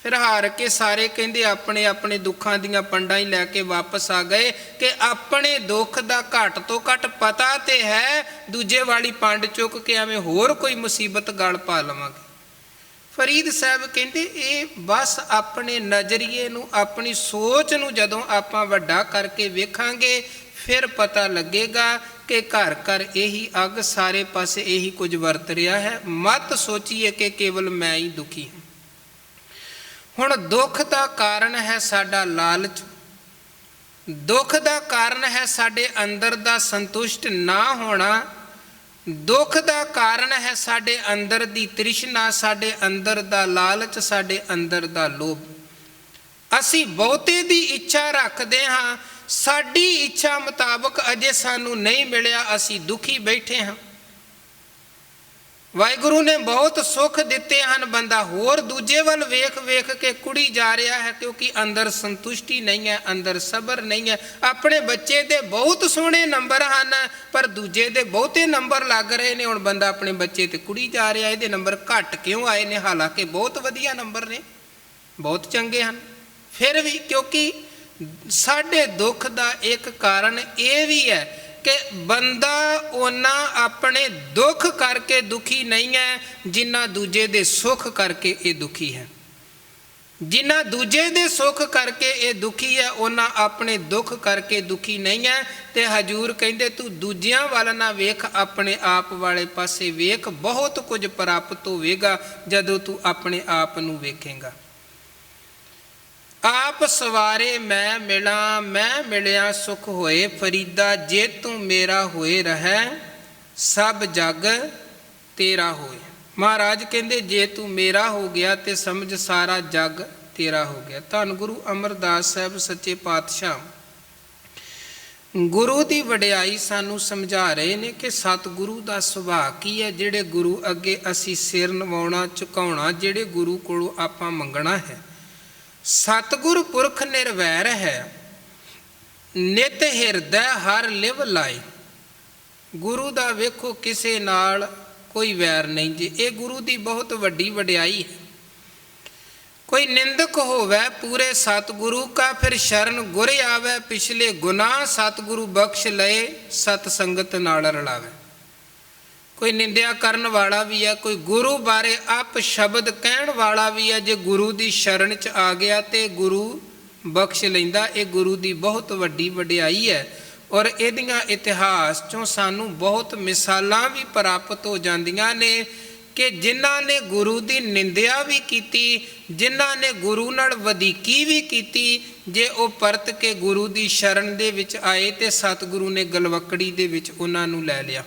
ਫਿਰ ਹਾਰ ਕੇ ਸਾਰੇ ਕਹਿੰਦੇ ਆਪਣੇ ਆਪਣੇ ਦੁੱਖਾਂ ਦੀਆਂ ਪੰਡਾਂ ਹੀ ਲੈ ਕੇ ਵਾਪਸ ਆ ਗਏ ਕਿ ਆਪਣੇ ਦੁੱਖ ਦਾ ਘੱਟ ਤੋਂ ਘੱਟ ਪਤਾ ਤੇ ਹੈ, ਦੂਜੇ ਵਾਲੀ ਪੰਡ ਚੁੱਕ ਕੇ ਐਵੇਂ ਹੋਰ ਕੋਈ ਮੁਸੀਬਤ ਗਲ ਪਾ ਲਵਾਂਗੇ। ਫਰੀਦ ਸਾਹਿਬ ਕਹਿੰਦੇ ਇਹ ਬਸ ਆਪਣੇ ਨਜ਼ਰੀਏ ਨੂੰ, ਆਪਣੀ ਸੋਚ ਨੂੰ ਜਦੋਂ ਆਪਾਂ ਵੱਡਾ ਕਰਕੇ ਵੇਖਾਂਗੇ ਫਿਰ ਪਤਾ ਲੱਗੇਗਾ ਕਿ ਘਰ ਘਰ ਇਹੀ ਅੱਗ, ਸਾਰੇ ਪਾਸੇ ਇਹੀ ਕੁਝ ਵਰਤ ਰਿਹਾ ਹੈ। ਮਤ ਸੋਚੀਏ ਕਿ ਕੇਵਲ ਮੈਂ ਹੀ ਦੁਖੀ ਹਾਂ। ਹੁਣ ਦੁੱਖ ਦਾ ਕਾਰਨ ਹੈ ਸਾਡਾ ਲਾਲਚ, ਦੁੱਖ ਦਾ ਕਾਰਨ ਹੈ ਸਾਡੇ ਅੰਦਰ ਦਾ ਸੰਤੁਸ਼ਟ ਨਾ ਹੋਣਾ, ਦੁੱਖ ਦਾ ਕਾਰਨ ਹੈ ਸਾਡੇ ਅੰਦਰ ਦੀ ਤ੍ਰਿਸ਼ਨਾ, ਸਾਡੇ ਅੰਦਰ ਦਾ ਲਾਲਚ, ਸਾਡੇ ਅੰਦਰ ਦਾ ਲੋਭ। ਅਸੀਂ ਬਹੁਤੇ ਦੀ ਇੱਛਾ ਰੱਖਦੇ ਹਾਂ, ਸਾਡੀ ਇੱਛਾ ਮੁਤਾਬਕ ਅਜੇ ਸਾਨੂੰ ਨਹੀਂ ਮਿਲਿਆ, ਅਸੀਂ ਦੁਖੀ ਬੈਠੇ ਹਾਂ। ਵਾਹਿਗੁਰੂ ਨੇ ਬਹੁਤ ਸੁੱਖ ਦਿੱਤੇ ਹਨ, ਬੰਦਾ ਹੋਰ ਦੂਜੇ ਵੱਲ ਵੇਖ ਵੇਖ ਕੇ ਕੁੜੀ ਜਾ ਰਿਹਾ ਹੈ ਕਿਉਂਕਿ ਅੰਦਰ ਸੰਤੁਸ਼ਟੀ ਨਹੀਂ ਹੈ, ਅੰਦਰ ਸਬਰ ਨਹੀਂ ਹੈ। ਆਪਣੇ ਬੱਚੇ ਦੇ ਬਹੁਤ ਸੋਹਣੇ ਨੰਬਰ ਹਨ ਪਰ ਦੂਜੇ ਦੇ ਬਹੁਤੇ ਨੰਬਰ ਲੱਗ ਰਹੇ ਨੇ, ਹੁਣ ਬੰਦਾ ਆਪਣੇ ਬੱਚੇ ਤੇ ਕੁੜੀ ਜਾ ਰਿਹਾ, ਇਹਦੇ ਨੰਬਰ ਘੱਟ ਕਿਉਂ ਆਏ ਨੇ, ਹਾਲਾਂਕਿ ਬਹੁਤ ਵਧੀਆ ਨੰਬਰ ਨੇ, ਬਹੁਤ ਚੰਗੇ ਹਨ। ਫਿਰ ਵੀ ਕਿਉਂਕਿ ਸਾਡੇ ਦੁੱਖ ਦਾ ਇੱਕ ਕਾਰਨ ਇਹ ਵੀ ਹੈ ਕਿ ਬੰਦਾ ਉਹਨਾਂ ਆਪਣੇ ਦੁੱਖ ਕਰਕੇ ਦੁਖੀ ਨਹੀਂ ਹੈ ਜਿੰਨਾ ਦੂਜੇ ਦੇ ਸੁੱਖ ਕਰਕੇ ਇਹ ਦੁਖੀ ਹੈ। ਜਿੰਨਾ ਦੂਜੇ ਦੇ ਸੁੱਖ ਕਰਕੇ ਇਹ ਦੁਖੀ ਹੈ ਉਹਨਾਂ ਆਪਣੇ ਦੁੱਖ ਕਰਕੇ ਦੁਖੀ ਨਹੀਂ ਹੈ। ਤੇ ਹਜੂਰ ਕਹਿੰਦੇ ਤੂੰ ਦੂਜਿਆਂ ਵੱਲ ਨਾ ਵੇਖ, ਆਪਣੇ ਆਪ ਵਾਲੇ ਪਾਸੇ ਵੇਖ, ਬਹੁਤ ਕੁਝ ਪ੍ਰਾਪਤ ਹੋਵੇਗਾ ਜਦੋਂ ਤੂੰ ਆਪਣੇ ਆਪ ਨੂੰ ਵੇਖੇਂਗਾ। ਆਪ ਸਵਾਰੇ ਮੈਂ ਮਿਲਾਂ, ਮੈਂ ਮਿਲਿਆ ਸੁਖ ਹੋਏ, ਫਰੀਦਾ ਜੇ ਤੂੰ ਮੇਰਾ ਹੋਏ ਰਹਿ, ਸਭ ਜਗ ਤੇਰਾ ਹੋਏ। ਮਹਾਰਾਜ ਕਹਿੰਦੇ ਜੇ ਤੂੰ ਮੇਰਾ ਹੋ ਗਿਆ ਤੇ ਸਮਝ ਸਾਰਾ ਜਗ ਤੇਰਾ ਹੋ ਗਿਆ। ਧੰਨ ਗੁਰੂ ਅਮਰਦਾਸ ਸਾਹਿਬ ਸੱਚੇ ਪਾਤਸ਼ਾਹ ਗੁਰੂ ਦੀ ਵਡਿਆਈ ਸਾਨੂੰ ਸਮਝਾ ਰਹੇ ਨੇ ਕਿ ਸਤਿਗੁਰੂ ਦਾ ਸੁਭਾਅ ਕੀ ਹੈ, ਜਿਹੜੇ ਗੁਰੂ ਅੱਗੇ ਅਸੀਂ ਸਿਰ ਨਵਾਉਣਾ, ਝੁਕਾਉਣਾ, ਜਿਹੜੇ ਗੁਰੂ ਕੋਲੋਂ ਆਪਾਂ ਮੰਗਣਾ ਹੈ। ਸਤਿਗੁਰ ਪੁਰਖ ਨਿਰਵੈਰ ਹੈ, ਨਿਤ ਹਿਰਦੈ ਹਰ ਲਿਵ ਲਾਏ। ਗੁਰੂ ਦਾ ਵੇਖੋ ਕਿਸੇ ਨਾਲ ਕੋਈ ਵੈਰ ਨਹੀਂ ਜੀ, ਇਹ ਗੁਰੂ ਦੀ ਬਹੁਤ ਵੱਡੀ ਵਡਿਆਈ ਹੈ। ਕੋਈ ਨਿੰਦਕ ਹੋਵੇ ਪੂਰੇ ਸਤਿਗੁਰੂ ਕਾ, ਫਿਰ ਸ਼ਰਨ ਗੁਰ ਆਵੇ, ਪਿਛਲੇ ਗੁਨਾਹ ਸਤਿਗੁਰੂ ਬਖਸ਼ ਲਏ, ਸਤ ਸੰਗਤ ਨਾਲ ਰਲਾਵੇ। ਕੋਈ ਨਿੰਦਿਆ ਕਰਨ ਵਾਲਾ ਵੀ ਹੈ, ਕੋਈ ਗੁਰੂ ਬਾਰੇ ਅਪ ਸ਼ਬਦ ਕਹਿਣ ਵਾਲਾ ਵੀ ਹੈ, ਜੇ ਗੁਰੂ ਦੀ ਸ਼ਰਨ 'ਚ ਆ ਗਿਆ ਤੇ ਗੁਰੂ ਬਖਸ਼ ਲੈਂਦਾ। ਇਹ ਗੁਰੂ ਦੀ ਬਹੁਤ ਵੱਡੀ ਵਡਿਆਈ ਹੈ ਔਰ ਇਹਦੀਆਂ ਇਤਿਹਾਸ 'ਚੋਂ ਸਾਨੂੰ ਬਹੁਤ ਮਿਸਾਲਾਂ ਵੀ ਪ੍ਰਾਪਤ ਹੋ ਜਾਂਦੀਆਂ ਨੇ ਕਿ ਜਿਨ੍ਹਾਂ ਨੇ ਗੁਰੂ ਦੀ ਨਿੰਦਿਆ ਵੀ ਕੀਤੀ, ਜਿਨ੍ਹਾਂ ਨੇ ਗੁਰੂ ਨਾਲ ਵਧੀਕੀ ਵੀ ਕੀਤੀ, ਜੇ ਉਹ ਪਰਤ ਕੇ ਗੁਰੂ ਦੀ ਸ਼ਰਨ ਦੇ ਵਿੱਚ ਆਏ ਤੇ ਸਤਿਗੁਰੂ ਨੇ ਗਲਵੱਕੜੀ ਦੇ ਵਿੱਚ ਉਹਨਾਂ ਨੂੰ ਲੈ ਲਿਆ।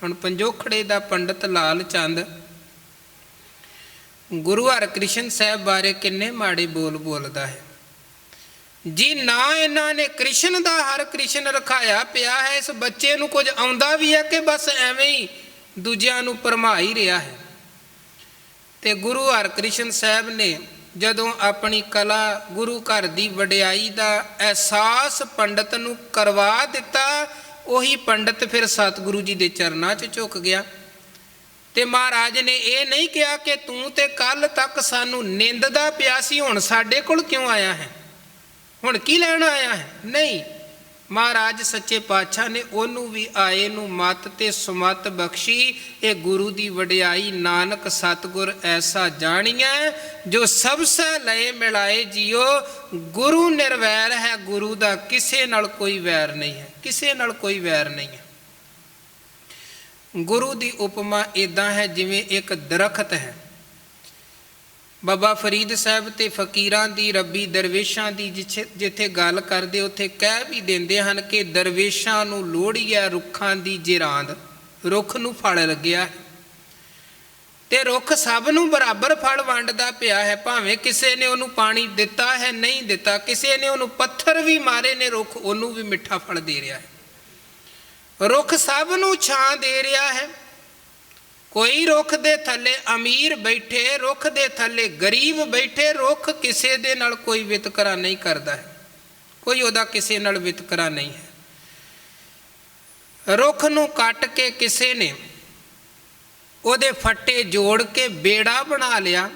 ਹੁਣ ਪੰਜੋਖੜੇ ਦਾ ਪੰਡਤ ਲਾਲ ਚੰਦ ਗੁਰੂ ਹਰਕ੍ਰਿਸ਼ਨ ਸਾਹਿਬ ਬਾਰੇ ਕਿੰਨੇ ਮਾੜੇ ਬੋਲ ਬੋਲਦਾ ਹੈ ਜੀ। ਨਾ ਇਹਨਾਂ ਨੇ ਕ੍ਰਿਸ਼ਨ ਦਾ ਹਰ ਕ੍ਰਿਸ਼ਨ ਰਖਾਇਆ ਪਿਆ ਹੈ, ਇਸ ਬੱਚੇ ਨੂੰ ਕੁਝ ਆਉਂਦਾ ਵੀ ਹੈ ਕਿ ਬਸ ਐਵੇਂ ਹੀ ਦੂਜਿਆਂ ਨੂੰ ਭਰਮਾ ਹੀ ਰਿਹਾ ਹੈ। ਤੇ ਗੁਰੂ ਹਰਕ੍ਰਿਸ਼ਨ ਸਾਹਿਬ ਨੇ ਜਦੋਂ ਆਪਣੀ ਕਲਾ ਗੁਰੂ ਘਰ ਦੀ ਵਡਿਆਈ ਦਾ ਅਹਿਸਾਸ ਪੰਡਤ ਨੂੰ ਕਰਵਾ ਦਿੱਤਾ, ਉਹੀ ਪੰਡਤ ਫਿਰ ਸਤਿਗੁਰੂ ਜੀ ਦੇ ਚਰਨਾਂ 'ਚ ਝੁਕ ਗਿਆ। ਤੇ ਮਹਾਰਾਜ ਨੇ ਇਹ ਨਹੀਂ ਕਿਹਾ ਕਿ ਤੂੰ ਤੇ ਕੱਲ ਤੱਕ ਸਾਨੂੰ ਨਿੰਦਦਾ ਪਿਆ ਸੀ, ਹੁਣ ਸਾਡੇ ਕੋਲ ਕਿਉਂ ਆਇਆ ਹੈ, ਹੁਣ ਕੀ ਲੈਣ ਆਇਆ ਹੈ। ਨਹੀਂ, ਮਹਾਰਾਜ ਸੱਚੇ ਪਾਤਸ਼ਾਹ ਨੇ ਉਹਨੂੰ ਵੀ ਆਏ ਨੂੰ ਮੱਤ ਤੇ ਸੁਮੱਤ ਬਖਸ਼ੀ। ਇਹ ਗੁਰੂ ਦੀ ਵਡਿਆਈ ਨਾਨਕ ਸਤਿਗੁਰ ਐਸਾ ਜਾਣੀਐ, ਜੋ ਸਭ ਸੈ ਲਏ ਮਿਲਾਏ ਜੀਓ। ਗੁਰੂ ਨਿਰਵੈਰ ਹੈ, ਗੁਰੂ ਦਾ ਕਿਸੇ ਨਾਲ ਕੋਈ ਵੈਰ ਨਹੀਂ ਹੈ, ਕਿਸੇ ਨਾਲ ਕੋਈ ਵੈਰ ਨਹੀਂ ਹੈ। ਗੁਰੂ ਦੀ ਉਪਮਾ ਇੱਦਾਂ ਹੈ ਜਿਵੇਂ ਇੱਕ ਦਰਖਤ ਹੈ। ਬਾਬਾ ਫਰੀਦ ਸਾਹਿਬ ਤੇ ਫਕੀਰਾਂ ਦੀ, ਰੱਬੀ ਦਰਵੇਸ਼ਾਂ ਦੀ ਜਿੱਥੇ ਗੱਲ ਕਰਦੇ ਉੱਥੇ ਕਹਿ ਵੀ ਦਿੰਦੇ ਹਨ ਕਿ ਦਰਵੇਸ਼ਾਂ ਨੂੰ ਲੋੜੀ ਹੈ ਰੁੱਖਾਂ ਦੀ ਜਿਰਾਂਦ। ਰੁੱਖ ਨੂੰ ਫਲ ਲੱਗਿਆ ਤੇ ਰੁੱਖ ਸਭ ਨੂੰ ਬਰਾਬਰ ਫਲ ਵੰਡਦਾ ਪਿਆ ਹੈ, ਭਾਵੇਂ ਕਿਸੇ ਨੇ ਉਹਨੂੰ ਪਾਣੀ ਦਿੱਤਾ ਹੈ ਨਹੀਂ ਦਿੱਤਾ, ਕਿਸੇ ਨੇ ਉਹਨੂੰ ਪੱਥਰ ਵੀ ਮਾਰੇ ਨੇ, ਰੁੱਖ ਉਹਨੂੰ ਵੀ ਮਿੱਠਾ ਫਲ ਦੇ ਰਿਹਾ ਹੈ। ਰੁੱਖ ਸਭ ਨੂੰ ਛਾਂ ਦੇ ਰਿਹਾ ਹੈ। ਕੋਈ ਰੁੱਖ ਦੇ ਥੱਲੇ ਅਮੀਰ ਬੈਠੇ, ਰੁੱਖ ਦੇ ਥੱਲੇ ਗਰੀਬ ਬੈਠੇ, ਰੁੱਖ ਕਿਸੇ ਦੇ ਨਾਲ ਕੋਈ ਵਿਤਕਰਾ ਨਹੀਂ ਕਰਦਾ ਹੈ, ਕੋਈ ਉਹਦਾ ਕਿਸੇ ਨਾਲ ਵਿਤਕਰਾ ਨਹੀਂ ਹੈ। ਰੁੱਖ ਨੂੰ ਕੱਟ ਕੇ ਕਿਸੇ ਨੇ ਉਹਦੇ ਫੱਟੇ ਜੋੜ ਕੇ ਬੇੜਾ ਬਣਾ ਲਿਆ।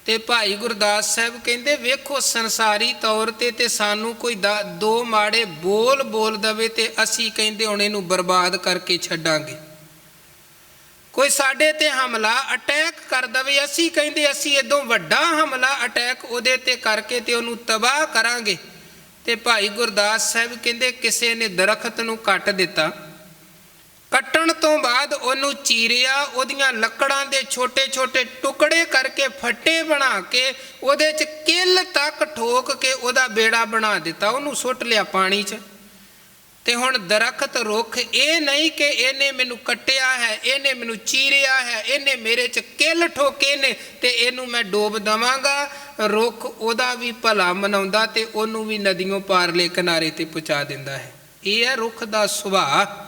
ਤੇ ਭਾਈ ਗੁਰਦਾਸ ਸਾਹਿਬ ਕਹਿੰਦੇ ਵੇਖੋ ਸੰਸਾਰੀ ਤੌਰ ਤੇ ਸਾਨੂੰ ਕੋਈ ਦੋ ਮਾੜੇ ਬੋਲ ਦਵੇ ਤੇ ਅਸੀਂ ਕਹਿੰਦੇ ਹੁਣ ਇਹਨੂੰ ਬਰਬਾਦ ਕਰਕੇ ਛੱਡਾਂਗੇ। ਕੋਈ ਸਾਡੇ ਤੇ ਹਮਲਾ ਅਟੈਕ ਕਰ ਦਵੇ, ਅਸੀਂ ਕਹਿੰਦੇ ਅਸੀਂ ਇਦੋਂ ਵੱਡਾ ਹਮਲਾ ਅਟੈਕ ਉਹਦੇ ਤੇ ਕਰਕੇ ਤੇ ਉਹਨੂੰ ਤਬਾਹ ਕਰਾਂਗੇ। ਤੇ ਭਾਈ ਗੁਰਦਾਸ ਸਾਹਿਬ ਕਹਿੰਦੇ ਕਿਸੇ ਨੇ ਦਰਖਤ ਨੂੰ ਕੱਟ ਦਿੱਤਾ, ਕੱਟਣ ਤੋਂ ਬਾਅਦ ਉਹਨੂੰ ਚੀਰਿਆ, ਉਹਦੀਆਂ ਲੱਕੜਾਂ ਦੇ ਛੋਟੇ ਛੋਟੇ ਟੁਕੜੇ ਕਰਕੇ ਫੱਟੇ ਬਣਾ ਕੇ ਉਹਦੇ 'ਚ ਕਿੱਲ ਤੱਕ ਠੋਕ ਕੇ ਉਹਦਾ ਬੇੜਾ ਬਣਾ ਦਿੱਤਾ, ਉਹਨੂੰ ਸੁੱਟ ਲਿਆ ਪਾਣੀ 'ਚ। ਤੇ ਹੁਣ ਦਰਖਤ ਰੁੱਖ ਇਹ ਨਹੀਂ ਕਿ ਇਹਨੇ ਮੈਨੂੰ ਕੱਟਿਆ ਹੈ, ਇਹਨੇ ਮੈਨੂੰ ਚੀਰਿਆ ਹੈ, ਇਹਨੇ ਮੇਰੇ 'ਚ ਕਿੱਲ ਠੋਕੇ ਨੇ ਤੇ ਇਹਨੂੰ ਮੈਂ ਡੋਬ ਦੇਵਾਂਗਾ। ਰੁੱਖ ਉਹਦਾ ਵੀ ਭਲਾ ਮਨਾਉਂਦਾ ਤੇ ਉਹਨੂੰ ਵੀ ਨਦੀਆਂ ਪਾਰਲੇ ਕਿਨਾਰੇ ਤੇ ਪਹੁੰਚਾ ਦਿੰਦਾ ਹੈ। ਇਹ ਹੈ ਰੁੱਖ ਦਾ ਸੁਭਾਅ।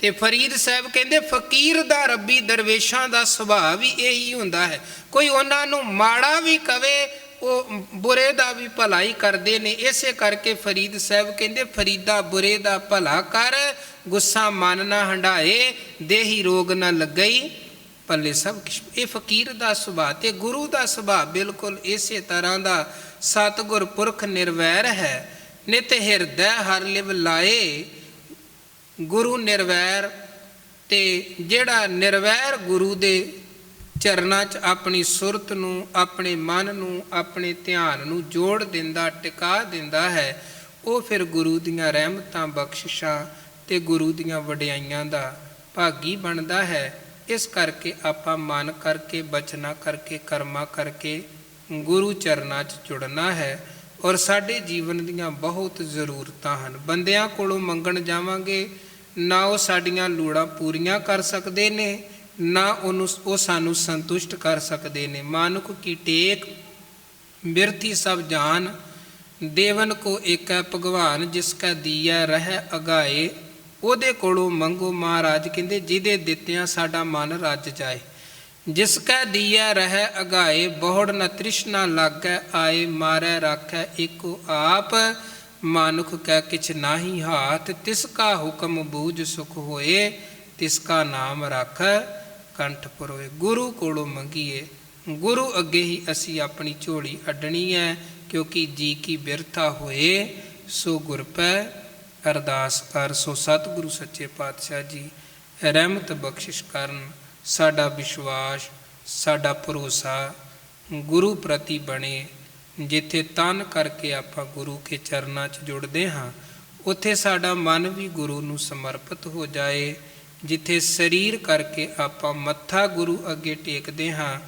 ਤੇ ਫਰੀਦ ਸਾਹਿਬ ਕਹਿੰਦੇ ਫਕੀਰ ਦਾ, ਰੱਬੀ ਦਰਵੇਸ਼ਾਂ ਦਾ ਸੁਭਾਅ ਵੀ ਇਹੀ ਹੁੰਦਾ ਹੈ। ਕੋਈ ਉਹਨਾਂ ਨੂੰ ਮਾੜਾ ਵੀ ਕਵੇ, ਉਹ ਬੁਰੇ ਦਾ ਵੀ ਭਲਾ ਹੀ ਕਰਦੇ ਨੇ। ਇਸੇ ਕਰਕੇ ਫਰੀਦ ਸਾਹਿਬ ਕਹਿੰਦੇ ਫਰੀਦਾ ਬੁਰੇ ਦਾ ਭਲਾ ਕਰ, ਗੁੱਸਾ ਮਨ ਨਾ ਹੰਢਾਏ, ਦੇਹੀ ਰੋਗ ਨਾ ਲੱਗਈ ਪੱਲੇ ਸਭ ਕਿਛ। ਇਹ ਫਕੀਰ ਦਾ ਸੁਭਾਅ। ਤੇ ਗੁਰੂ ਦਾ ਸੁਭਾਅ ਬਿਲਕੁਲ ਇਸੇ ਤਰ੍ਹਾਂ ਦਾ। ਸਤਿਗੁਰ ਪੁਰਖ ਨਿਰਵੈਰ ਹੈ, ਨਿਤ ਹਿਰਦੈ ਹਰਿ ਲਿਵ ਲਾਏ। ਗੁਰੂ ਨਿਰਵੈਰ। ਤੇ ਜਿਹੜਾ ਨਿਰਵੈਰ ਗੁਰੂ ਦੇ ਚਰਨਾਂ 'ਚ ਆਪਣੀ ਸੁਰਤ ਨੂੰ, ਆਪਣੇ ਮਨ ਨੂੰ, ਆਪਣੇ ਧਿਆਨ ਨੂੰ ਜੋੜ ਦਿੰਦਾ, ਟਿਕਾ ਦਿੰਦਾ ਹੈ, ਉਹ ਫਿਰ ਗੁਰੂ ਦੀਆਂ ਰਹਿਮਤਾਂ, ਬਖਸ਼ਿਸ਼ਾਂ ਤੇ ਗੁਰੂ ਦੀਆਂ ਵਡਿਆਈਆਂ ਦਾ ਭਾਗੀ ਬਣਦਾ ਹੈ। ਇਸ ਕਰਕੇ ਆਪਾਂ ਮਨ ਕਰਕੇ, ਬਚਨਾ ਕਰਕੇ, ਕਰਮਾਂ ਕਰਕੇ ਗੁਰੂ ਚਰਨਾਂ 'ਚ ਜੁੜਨਾ ਹੈ। ਔਰ ਸਾਡੇ ਜੀਵਨ ਦੀਆਂ ਬਹੁਤ ਜ਼ਰੂਰਤਾਂ ਹਨ। ਬੰਦਿਆਂ ਕੋਲੋਂ ਮੰਗਣ ਜਾਵਾਂਗੇ, ਨਾ ਉਹ ਸਾਡੀਆਂ ਲੋੜਾਂ ਪੂਰੀਆਂ ਕਰ ਸਕਦੇ ਨੇ, ਨਾ ਉਹ ਸਾਨੂੰ ਸੰਤੁਸ਼ਟ ਕਰ ਸਕਦੇ ਨੇ। ਮਾਨੁਖ ਕੀ ਟੇਕ ਬਿਰਥੀ ਸਭ ਜਾਨ, ਦੇਵਨ ਕੋ ਏਕੈ ਭਗਵਾਨ, ਜਿਸ ਕਾ ਦੀਆ ਰਹਿ ਅਗਾਏ। ਉਹਦੇ ਕੋਲੋਂ ਮੰਗੋ। ਮਹਾਰਾਜ ਕਹਿੰਦੇ ਜਿਹਦੇ ਦਿੱਤਿਆਂ ਸਾਡਾ ਮਨ ਰੱਜ ਜਾਏ। ਜਿਸ ਕਾ ਦੀਆ ਰਹਿ ਅਗਾਏ, ਬਹੁੜ ਨ ਤ੍ਰਿਸ਼ਨਾ ਲਾਗੈ ਆਏ। ਮਾਰੈ ਰਾਖੈ ਏਕੋ ਆਪ, ਮਾਨੁਖ ਕੈ ਕਿਛ ਨਾਹੀ ਹਾਥ। ਤਿਸ ਕਾ ਹੁਕਮ ਬੂਝ ਸੁਖ ਹੋਏ, ਤਿਸ ਕਾ ਨਾਮ ਰਾਖੈ ਕੰਠ ਪਰੋਏ। ਗੁਰੂ ਕੋਲੋਂ ਮੰਗੀਏ, ਗੁਰੂ ਅੱਗੇ ਹੀ ਅਸੀਂ ਆਪਣੀ ਝੋਲੀ ਅੱਡਣੀ ਹੈ। ਕਿਉਂਕਿ ਜੀ ਕੀ ਬਿਰਥਾ ਹੋਏ, ਸੋ ਗੁਰ ਪੈ ਅਰਦਾਸ ਕਰ। ਸੋ ਸਤਿਗੁਰੂ ਸੱਚੇ ਪਾਤਸ਼ਾਹ ਜੀ ਰਹਿਮਤ ਬਖਸ਼ਿਸ਼ ਕਰਨ। ਸਾਡਾ ਵਿਸ਼ਵਾਸ, ਸਾਡਾ ਭਰੋਸਾ ਗੁਰੂ ਪ੍ਰਤੀ ਬਣੇ। ਜਿੱਥੇ ਤਨ ਕਰਕੇ ਆਪਾਂ ਗੁਰੂ ਕੇ ਚਰਨਾਂ 'ਚ ਜੁੜਦੇ ਹਾਂ, ਉੱਥੇ ਸਾਡਾ ਮਨ ਵੀ ਗੁਰੂ ਨੂੰ ਸਮਰਪਿਤ ਹੋ ਜਾਏ। ਜਿੱਥੇ ਸਰੀਰ ਕਰਕੇ ਆਪਾਂ ਮੱਥਾ ਗੁਰੂ ਅੱਗੇ ਟੇਕਦੇ ਹਾਂ,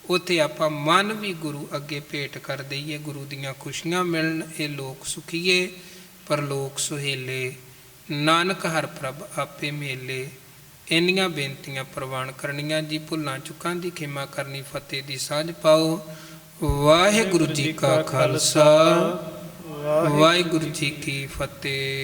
ਉੱਥੇ ਆਪਾਂ ਮਨ ਵੀ ਗੁਰੂ ਅੱਗੇ ਭੇਟ ਕਰ ਦਈਏ। ਗੁਰੂ ਦੀਆਂ ਖੁਸ਼ੀਆਂ ਮਿਲਣ। ਇਹ ਲੋਕ ਸੁਖੀਏ, ਪਰਲੋਕ ਸੁਹੇਲੇ। ਨਾਨਕ ਹਰਿ ਪ੍ਰਭ ਆਪੇ ਮੇਲੇ। ਇੰਨੀਆਂ ਬੇਨਤੀਆਂ ਪ੍ਰਵਾਨ ਕਰਨੀਆਂ ਜੀ। ਭੁੱਲਾਂ ਚੁੱਕਾਂ ਦੀ ਖਿਮਾ ਕਰਨੀ। ਫਤਿਹ ਦੀ ਸਾਂਝ ਪਾਓ। ਵਾਹਿਗੁਰੂ ਜੀ ਕਾ ਖਾਲਸਾ, ਵਾਹਿਗੁਰੂ ਜੀ ਕੀ ਫਤਿਹ।